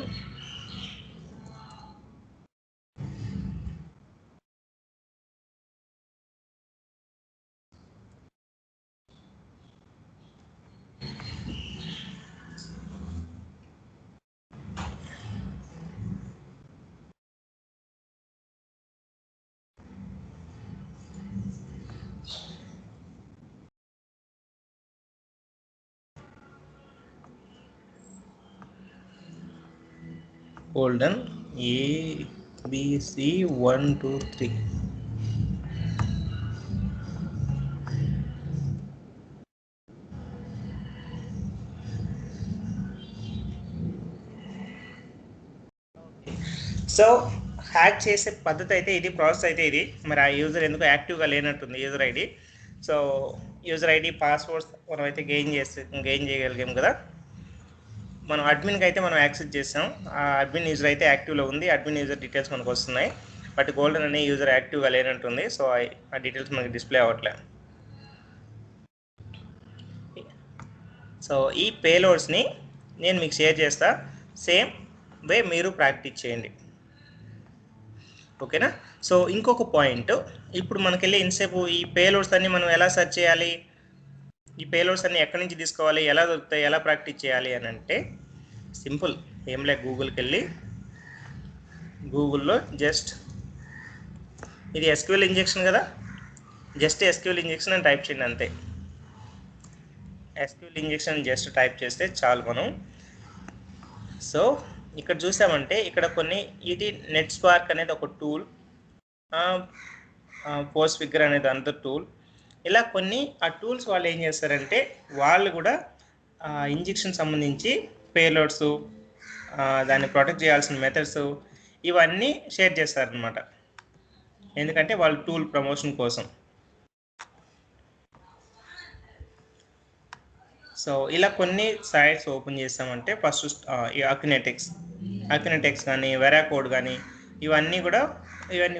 golden ABC 123. So hack చేసే పద్ధతి అయితే ఇది, ప్రాసెస్ అయితే ఇది. మరి ఆ యూజర్ ఎందుకు యాక్టివ్గా లేనట్టుంది user ID. So user ID passwords మనం అయితే గెయిన్ చేయగలిగాం కదా. మనం అడ్మిన్కి అయితే మనం యాక్సెస్ చేసాం, ఆ అడ్మిన్ యూజర్ అయితే యాక్టివ్లో ఉంది, అడ్మిన్ యూజర్ డీటెయిల్స్ మనకు వస్తున్నాయి. బట్ గోల్డెన్ అనే యూజర్ యాక్టివ్గా లేనట్టుంది. సో ఆ డీటెయిల్స్ మనకి డిస్ప్లే అవ్వట్లే. సో ఈ పేలోడ్స్ని నేను మీకు షేర్ చేస్తా, సేమ్ వే మీరు ప్రాక్టీస్ చేయండి. ఓకేనా? సో ఇంకొక పాయింట్, ఇప్పుడు మనకెళ్ళి ఇంతసేపు ఈ పేలోడ్స్ అన్ని మనం ఎలా సెర్చ్ చేయాలి, ఈ పేలోడ్స్ అన్ని ఎక్కడి నుంచి తీసుకోవాలి, ఎలా దొరుకుతాయి, ఎలా ప్రాక్టీస్ చేయాలి అని అంటే సింపుల్. ఏం లే, గూగుల్కి వెళ్ళి గూగుల్లో జస్ట్ ఇది ఎస్క్యూఎల్ ఇంజెక్షన్ కదా, జస్ట్ ఎస్క్యూఎల్ ఇంజెక్షన్ అని టైప్ చేయండి అంతే. ఎస్క్యూఎల్ ఇంజెక్షన్ జస్ట్ టైప్ చేస్తే చాలు మనం. సో ఇక్కడ చూసామంటే ఇక్కడ కొన్ని, ఇది నెట్ స్పార్క్ అనేది ఒక టూల్, పోస్ట్ ఫిగర్ అనేది అంత టూల్. ఇలా కొన్ని ఆ టూల్స్ వాళ్ళు ఏం చేస్తారంటే వాళ్ళు కూడా ఇంజెక్షన్ సంబంధించి పేలోడ్స్, దాన్ని ప్రొటెక్ట్ చేయాల్సిన మెథడ్స్ ఇవన్నీ షేర్ చేస్తారనమాట. ఎందుకంటే వాళ్ళ టూల్ ప్రమోషన్ కోసం. సో ఇలా కొన్ని సైట్స్ ఓపెన్ చేస్తామంటే ఫస్ట్ ఈ అక్యునెటిక్స్ కానీ వెరాకోడ్ కానీ ఇవన్నీ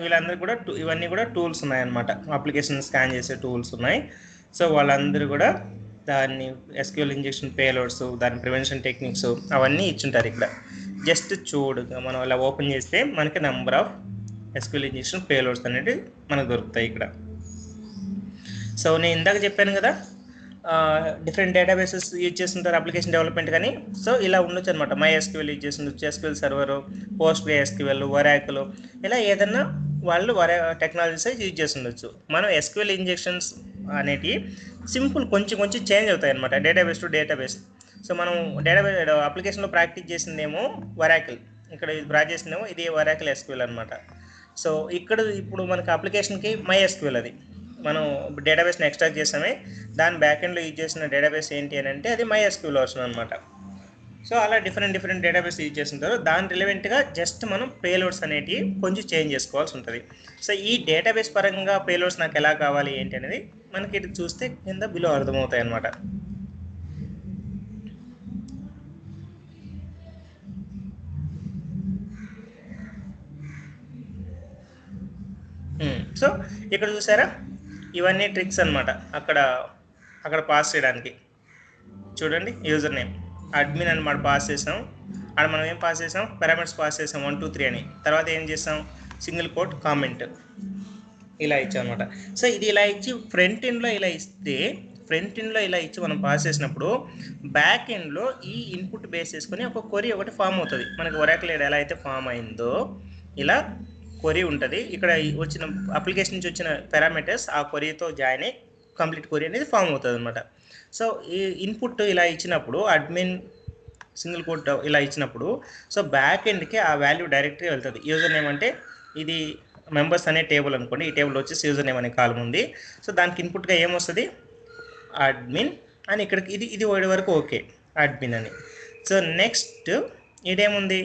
వీళ్ళందరూ కూడా ఇవన్నీ కూడా టూల్స్ ఉన్నాయన్నమాట. అప్లికేషన్ స్కాన్ చేసే టూల్స్ ఉన్నాయి. సో వాళ్ళందరూ కూడా దాన్ని ఎస్క్యూఎల్ ఇంజెక్షన్ పేలోడ్స్, దాని ప్రివెన్షన్ టెక్నిక్స్ అవన్నీ ఇచ్చుంటారు. ఇక్కడ జస్ట్ చూడు, మనం ఇలా ఓపెన్ చేస్తే మనకి number of SQL injection payloads అనేవి మనకు దొరుకుతాయి ఇక్కడ. సో నేను ఇందాక చెప్పాను కదా, డిఫరెంట్ డేటాబేసెస్ యూజ్ చేస్తుంటారు అప్లికేషన్ డెవలప్మెంట్ కానీ. సో ఇలా ఉండొచ్చు అనమాట. MySQL యూజ్ చేస్తుండొచ్చు, ఎస్క్యూఎల్ సర్వర్, PostgreSQL, Oracle, ఇలా ఏదన్నా వాళ్ళు టెక్నాలజీస్ యూజ్ చేస్తుండొచ్చు. మనం ఎస్క్యూఎల్ ఇంజెక్షన్స్ అనేటివి సింపుల్ కొంచెం చేంజ్ అవుతాయి అనమాట డేటాబేస్ టు డేటాబేస్. సో మనం అప్లికేషన్లో ప్రాక్టీస్ చేసిందేమో Oracle, ఇక్కడ బ్రాచ్ చేసిందేమో ఇది Oracle SQL అనమాట. సో ఇక్కడ ఇప్పుడు మనకి అప్లికేషన్కి MySQL, అది మనం డేటాబేస్ని ఎక్స్ట్రాక్ట్ చేసామే, దాని బ్యాక్ ఎండ్లో యూజ్ చేసిన డేటాబేస్ ఏంటి అని అంటే అది MySQL వర్షన్ అనమాట. సో అలా డిఫరెంట్ డేటాబేస్ యూజ్ చేస్తుంటారు. దాని రిలవెంట్గా జస్ట్ మనం పేలోడ్స్ అనేటివి కొంచెం చేంజ్ చేసుకోవాల్సి ఉంటుంది. సో ఈ డేటాబేస్ పరంగా పేలోడ్స్ నాకు ఎలా కావాలి ఏంటి అనేది మనకి ఇది చూస్తే కింద బిలో అర్థమవుతాయి అన్నమాట. సో ఇక్కడ చూసారా, ఇవన్నీ ట్రిక్స్ అనమాట. అక్కడ పాస్ చేయడానికి చూడండి, యూజర్ నేమ్ అడ్మిన్ అని మనం పాస్ చేసాం. అక్కడ మనం ఏం పాస్ చేసాం, పారామీటర్స్ పాస్ చేసాం 1 2 3 అని. తర్వాత ఏం చేసాం, సింగిల్ కోట్ కామెంట్ ఇలా ఇచ్చాం అనమాట. సో ఇది ఇలా ఇచ్చి ఫ్రంట్ ఎండ్లో ఇలా ఇచ్చి మనం పాస్ చేసినప్పుడు బ్యాక్ ఎండ్లో ఈ ఇన్పుట్ బేస్ చేసుకొని ఒక క్వరీ ఒకటి ఫామ్ అవుతుంది. మనకి ఒరాకిల్ ఎలా అయితే ఫామ్ అయిందో ఇలా క్వరీ ఉంటుంది. ఇక్కడ వచ్చిన అప్లికేషన్ నుంచి వచ్చిన పారామీటర్స్ ఆ క్వరీతో జాయిన్ అయ్యి కంప్లీట్ క్వరీ అనేది ఫామ్ అవుతుంది అనమాట. సో ఈ ఇన్పుట్ ఇలా ఇచ్చినప్పుడు అడ్మిన్ సింగిల్ కోట్ ఇలా ఇచ్చినప్పుడు సో బ్యాక్ ఎండ్కి ఆ వాల్యూ డైరెక్ట్గా వెళ్తుంది. యూజర్ నేమ్ అంటే ఇది మెంబర్స్ అనే టేబుల్ అనుకోండి, ఈ టేబుల్ వచ్చేసి యూజర్ నేమ్ అనే కాలం ఉంది. సో దానికి ఇన్పుట్గా ఏమొస్తుంది, అడ్మిన్ అని. ఇక్కడికి ఇది వరకు ఓకే, అడ్మిన్ అని. సో నెక్స్ట్ ఇదేముంది,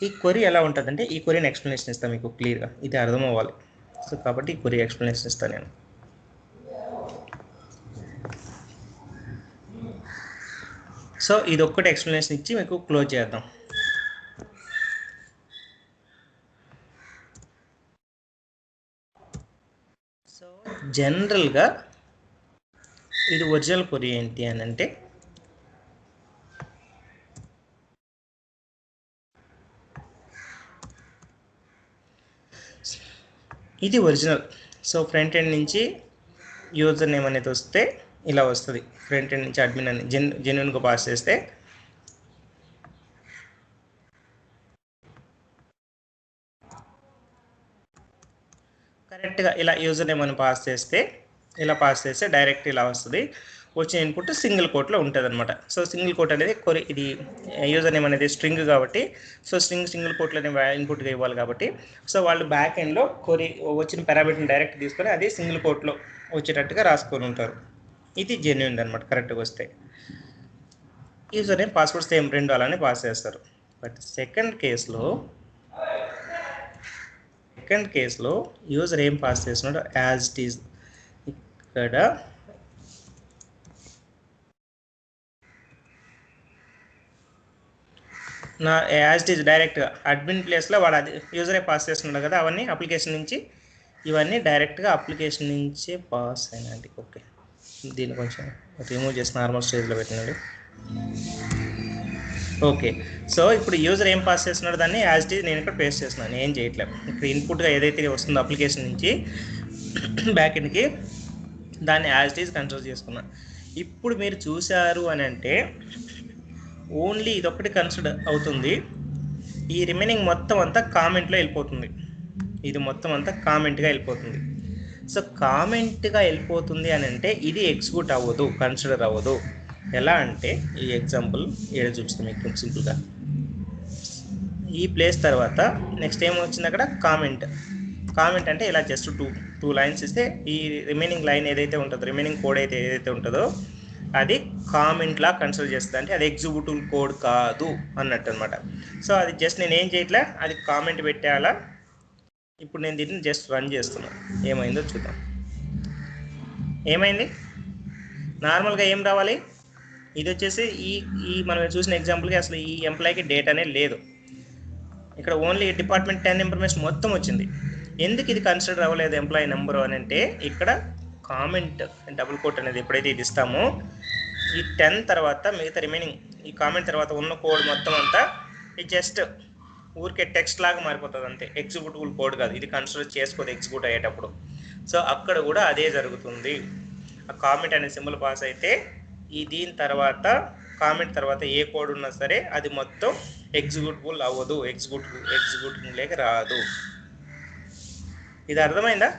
ఈ క్వరీ ఎలా ఉంటుందంటే ఈ క్వరీని ఎక్స్ప్లెనేషన్ ఇస్తాను మీకు క్లియర్గా, ఇది అర్థం అవ్వాలి. సో కాబట్టి ఈ క్వరీ ఎక్స్ప్లెనేషన్ ఇస్తాను నేను. సో ఇది ఒక్కటి ఎక్స్ప్లెనేషన్ ఇచ్చి మీకు క్లోజ్ చేద్దాం. సో జనరల్గా ఇది ఒరిజినల్ క్వరీ ఏంటి అని అంటే ఇది ఒరిజినల్. సో ఫ్రంట్ ఎండ్ నుంచి యూజర్ నేమ్ అనేది వస్తే ఇలా వస్తుంది. ఫ్రంట్ ఎండ్ నుంచి అడ్మిన్ అని జెన్యున్గా పాస్ చేస్తే కరెక్ట్గా ఇలా యూజర్ నేమ్ అని పాస్ చేస్తే డైరెక్ట్ ఇలా వస్తుంది. వచ్చిన ఇన్పుట్ సింగిల్ కోట్లో ఉంటుంది అనమాట. సో సింగిల్ కోట్ అనేది ఇది యూజర్ నేమ్ అనేది స్ట్రింగ్ కాబట్టి సో సింగిల్ కోట్లోనే ఇన్పుట్గా ఇవ్వాలి కాబట్టి సో వాళ్ళు బ్యాక్ ఎండ్లో వచ్చిన పారామీటర్ని డైరెక్ట్ తీసుకొని అది సింగిల్ కోట్లో వచ్చేటట్టుగా రాసుకొని ఉంటారు. ఇది జెన్యూన్ అనమాట. కరెక్ట్గా వస్తే యూజర్ నేమ్ పాస్వర్డ్ సేమ్ రెండు అలానే పాస్ చేస్తారు. బట్ సెకండ్ కేస్లో యూజర్ ఏం పాస్ చేస్తున్నాడు, యాజ్ ఇట్ ఈజ్ ఇక్కడ నా యాజ్ ఇట్ ఈజ్ డైరెక్ట్గా అడ్మిన్ ప్లేస్లో వాడు అది యూజరే పాస్ చేస్తున్నాడు కదా, అవన్నీ అప్లికేషన్ నుంచి ఇవన్నీ డైరెక్ట్గా అప్లికేషన్ నుంచే పాస్ అయినండి. ఓకే, దీన్ని కొంచెం రిమూవ్ చేసి నార్మల్ స్టేజ్లో పెట్టినాడు. ఓకే, సో ఇప్పుడు యూజర్ ఏం పాస్ చేస్తున్నాడు దాన్ని యాజ్ ఇట్ ఈజ్ నేను ఇక్కడ పేస్ట్ చేస్తున్నాను, ఏం చేయట్లేదు. ఇక్కడ ఇన్పుట్గా ఏదైతే వస్తుందో అప్లికేషన్ నుంచి బ్యాక్ ఎండ్కి దాన్ని యాజ్ ఇట్ ఈజ్ కన్సిడర్ చేసుకున్నాను. ఇప్పుడు మీరు చూశారు అని అంటే ఓన్లీ ఇదొక్కటి కన్సిడర్ అవుతుంది. ఈ రిమైనింగ్ మొత్తం అంతా కామెంట్లో వెళ్ళిపోతుంది. ఇది మొత్తం అంతా కామెంట్గా వెళ్ళిపోతుంది. సో కామెంట్గా వెళ్ళిపోతుంది అని అంటే ఇది ఎగ్జిక్యూట్ అవ్వదు, కన్సిడర్ అవ్వదు. ఎలా అంటే ఈ ఎగ్జాంపుల్ ఏదో చూపిస్తాం మీకు సింపుల్గా. ఈ ప్లేస్ తర్వాత నెక్స్ట్ ఏం వచ్చింది అక్కడ కామెంట్ అంటే ఇలా జస్ట్ టూ లైన్స్ ఇస్తే ఈ రిమైనింగ్ లైన్ ఏదైతే ఉంటుందో, రిమైనింగ్ కోడ్ ఏదైతే ఉంటుందో అది కామెంట్లా కన్సిడర్ చేస్తుంది. అంటే అది ఎగ్జిక్యూటివ్ కోడ్ కాదు అన్నట్టు అనమాట. సో అది జస్ట్ నేను ఏం చేయట్లే, అది కామెంట్ పెట్టేయాలా. ఇప్పుడు నేను దీన్ని జస్ట్ రన్ చేస్తున్నాను, ఏమైందో చూద్దాం. ఏమైంది, నార్మల్గా ఏం రావాలి, ఇది వచ్చేసి ఈ మనం చూసిన ఎగ్జాంపుల్కి అసలు ఈ ఎంప్లాయీకి డేటానే లేదు. ఇక్కడ ఓన్లీ డిపార్ట్మెంట్ 10 ఇన్ఫర్మేషన్ మొత్తం వచ్చింది. ఎందుకు ఇది కన్సిడర్ అవ్వలేదు ఎంప్లాయీ నెంబరు అని అంటే ఇక్కడ కామెంట్ డబుల్ కోట్ అనేది ఎప్పుడైతే ఇది ఇస్తామో ఈ 10 తర్వాత మిగతా రిమైనింగ్ ఈ కామెంట్ తర్వాత ఉన్న కోడ్ మొత్తం అంతా ఇది జస్ట్ ఊరికే టెక్స్ట్ లాగా మారిపోతుంది అంతే, ఎగ్జిక్యూటిబుల్ కోడ్ కాదు. ఇది కన్సిడర్ చేసుకోదు ఎగ్జిక్యూట్ అయ్యేటప్పుడు. సో అక్కడ కూడా అదే జరుగుతుంది. ఆ కామెంట్ అనే సింబల్ పాస్ అయితే దీని తర్వాత కామెంట్ తర్వాత ఏ కోడ్ ఉన్నా సరే అది మొత్తం ఎగ్జిక్యూటిబుల్ అవ్వదు, ఎగ్జిక్యూటింగ్ లేక రాదు. ఇది అర్థమైందా?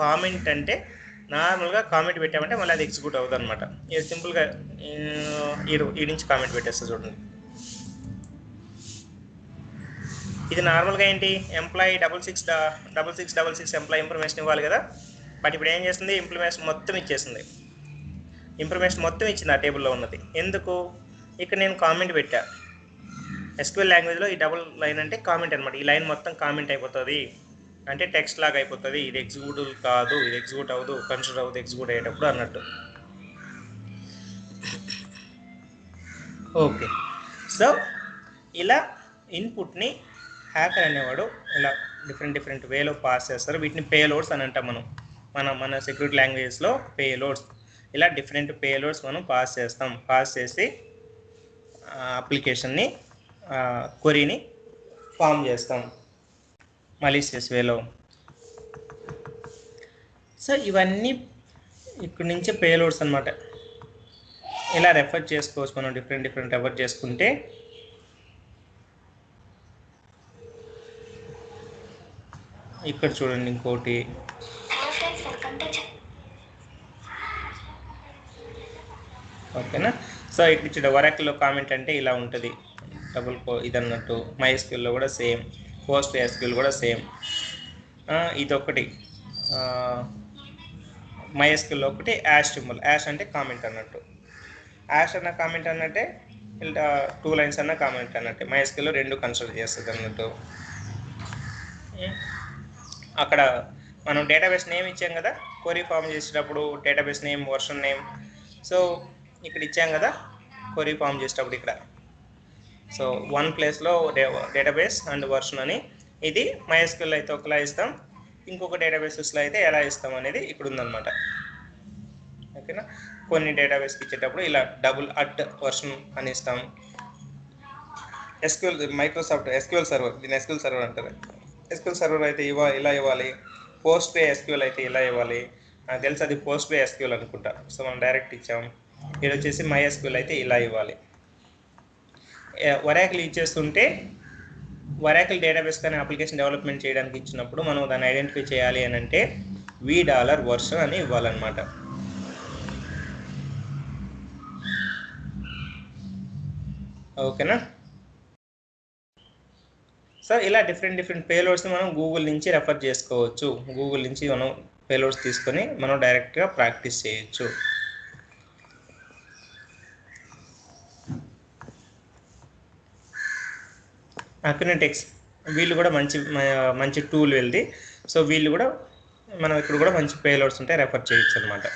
కామెంట్ అంటే నార్మల్గా కామెంట్ పెట్టామంటే మళ్ళీ అది ఎగ్జిక్యూట్ అవుతుంది అనమాట. ఇది సింపుల్గా ఈ నుంచి కామెంట్ పెట్టేస్తా చూడండి. ఇది నార్మల్గా ఏంటి, ఎంప్లాయీ 6666 ఎంప్లాయీ ఇన్ఫర్మేషన్ ఇవ్వాలి కదా. బట్ ఇప్పుడు ఏం చేస్తుంది, ఇన్ఫర్మేషన్ మొత్తం ఇచ్చేసింది ఆ టేబుల్లో ఉన్నది. ఎందుకు, ఇక్కడ నేను కామెంట్ పెట్టా. ఎస్క్యూఎల్ లాంగ్వేజ్లో ఈ డబుల్ లైన్ అంటే కామెంట్ అనమాట. ఈ లైన్ మొత్తం కామెంట్ అయిపోతుంది, అంటే టెక్స్ట్ లాగా అయిపోతుంది. ఇది ఎగ్జిక్యూటివ్ కాదు, ఇది ఎగ్జిక్యూట్ అవ్వదు, కన్సిడర్ అవ్వదు ఎగ్జిక్యూట్ అయ్యేటప్పుడు అన్నట్టు. ఓకే, సో ఇలా ఇన్పుట్ని హ్యాకర్ అనేవాడు ఇలా డిఫరెంట్ వేలో పాస్ చేస్తారు. వీటిని పేలోడ్స్ అని అంటాం మన సెక్యూరిటీ లాంగ్వేజ్లో పేలోడ్స్. ఇలా డిఫరెంట్ పేలోడ్స్ మనం పాస్ చేస్తాం. పాస్ చేసి అప్లికేషన్ని క్వరీని ఫామ్ చేస్తాం మలీషియస్ వేలో. సో ఇవన్నీ ఇక్కడ నుంచే పేలోడ్స్ అనమాట. ఇలా రెఫర్ చేసుకోవచ్చు మనం, డిఫరెంట్ రెఫర్ చేసుకుంటే. ఇక్కడ చూడండి ఇంకోటి, ఓకేనా. సో ఇక్కడ ఇచ్చిన ఒరాకిల్లో కామెంట్ అంటే ఇలా ఉంటుంది, డబుల్ ఇది అన్నట్టు. మైఎస్క్యూఎల్లో కూడా సేమ్, పోస్ట్ ఎస్క్యూఎల్ కూడా సేమ్. ఇదొకటి మైఎస్క్యూఎల్లో ఒకటి యాష్ సింబల్. యాష్ అంటే కామెంట్ అన్నట్టు. యాష్ అన్న కామెంట్ అన్నట్టే, ఇలా 2 లైన్స్ అన్న కామెంట్ అన్నట్టే. మైఎస్క్యూఎల్లో 2 కన్సిడర్ చేస్తుంది అన్నట్టు. అక్కడ మనం డేటాబేస్ నేమ్ ఇచ్చాం కదా, క్వరీ ఫామ్ చేసేటప్పుడు database name, version name. So ఇక్కడ ఇచ్చాం కదా క్వరీ ఫామ్ చేసేటప్పుడు ఇక్కడ. సో 1 ప్లేస్లో డేటాబేస్ అండ్ వర్షన్ అని. ఇది మైఎస్క్యూఎల్ అయితే ఒకలా ఇస్తాం, ఇంకొక డేటాబేసెస్లో అయితే ఎలా ఇస్తాం అనేది ఇక్కడ ఉందన్నమాట. ఓకేనా. కొన్ని డేటాబేస్కి ఇచ్చేటప్పుడు ఇలా డబుల్ అట్ వర్షన్ అని ఇస్తాం. ఎస్క్యూఎల్ మైక్రోసాఫ్ట్ ఎస్క్యూఎల్ సర్వర్, దీన్ని ఎస్క్యూఎల్ సర్వర్ అంటారు. ఎస్క్యూఎల్ సర్వర్ అయితే ఇలా ఇవ్వాలి, పోస్ట్ పే ఎస్క్యూఎల్ అయితే ఇలా ఇవ్వాలి. నాకు తెలుసు అది పోస్ట్ పే ఎస్క్యూఎల్ అనుకుంటా. సో మనం డైరెక్ట్ ఇచ్చాం. ఇది వచ్చేసి మైఎస్క్యూఎల్ అయితే ఇలా ఇవ్వాలి. ఒరాకిల్ ఇచ్చేస్తుంటే, ఒరాకిల్ డేటాబేస్ కానీ అప్లికేషన్ డెవలప్మెంట్ చేయడానికి ఇచ్చినప్పుడు మనం దాన్ని ఐడెంటిఫై చేయాలి అని అంటే $వర్షన్ అని ఇవ్వాలన్నమాట. ఓకేనా. సో ఇలా డిఫరెంట్ పేలోడ్స్ని మనం గూగుల్ నుంచి రెఫర్ చేసుకోవచ్చు. గూగుల్ నుంచి మనం పేలోడ్స్ తీసుకొని మనం డైరెక్ట్గా ప్రాక్టీస్ చేయొచ్చు. అక్యునెటిక్స్ వీళ్ళు కూడా మంచి టూల్ వెళ్ళి. సో వీళ్ళు కూడా మనం ఇక్కడ కూడా మంచి పేలోడ్స్ ఉంటే రెఫర్ చేయొచ్చు అనమాట.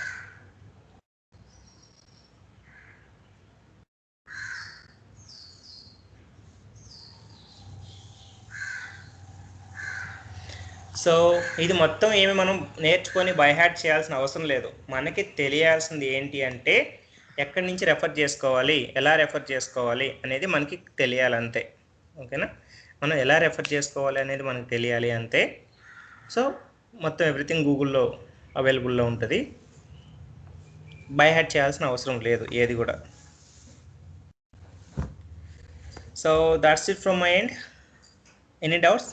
సో ఇది మొత్తం ఏమి మనం నేర్చుకొని బై హ్యాట్ చేయాల్సిన అవసరం లేదు. మనకి తెలియాల్సింది ఏంటి అంటే ఎక్కడి నుంచి రెఫర్ చేసుకోవాలి, ఎలా రెఫర్ చేసుకోవాలి అనేది మనకి తెలియాలంతే. ఓకేనా. మనం ఎలా రెఫర్ చేసుకోవాలి అనేది మనకు తెలియాలి అంతే. సో మొత్తం ఎవ్రీథింగ్ గూగుల్లో అవైలబుల్లో ఉంటుంది. బై హ్యాట్ చేయాల్సిన అవసరం లేదు ఏది కూడా. So that's it from my end. Any doubts?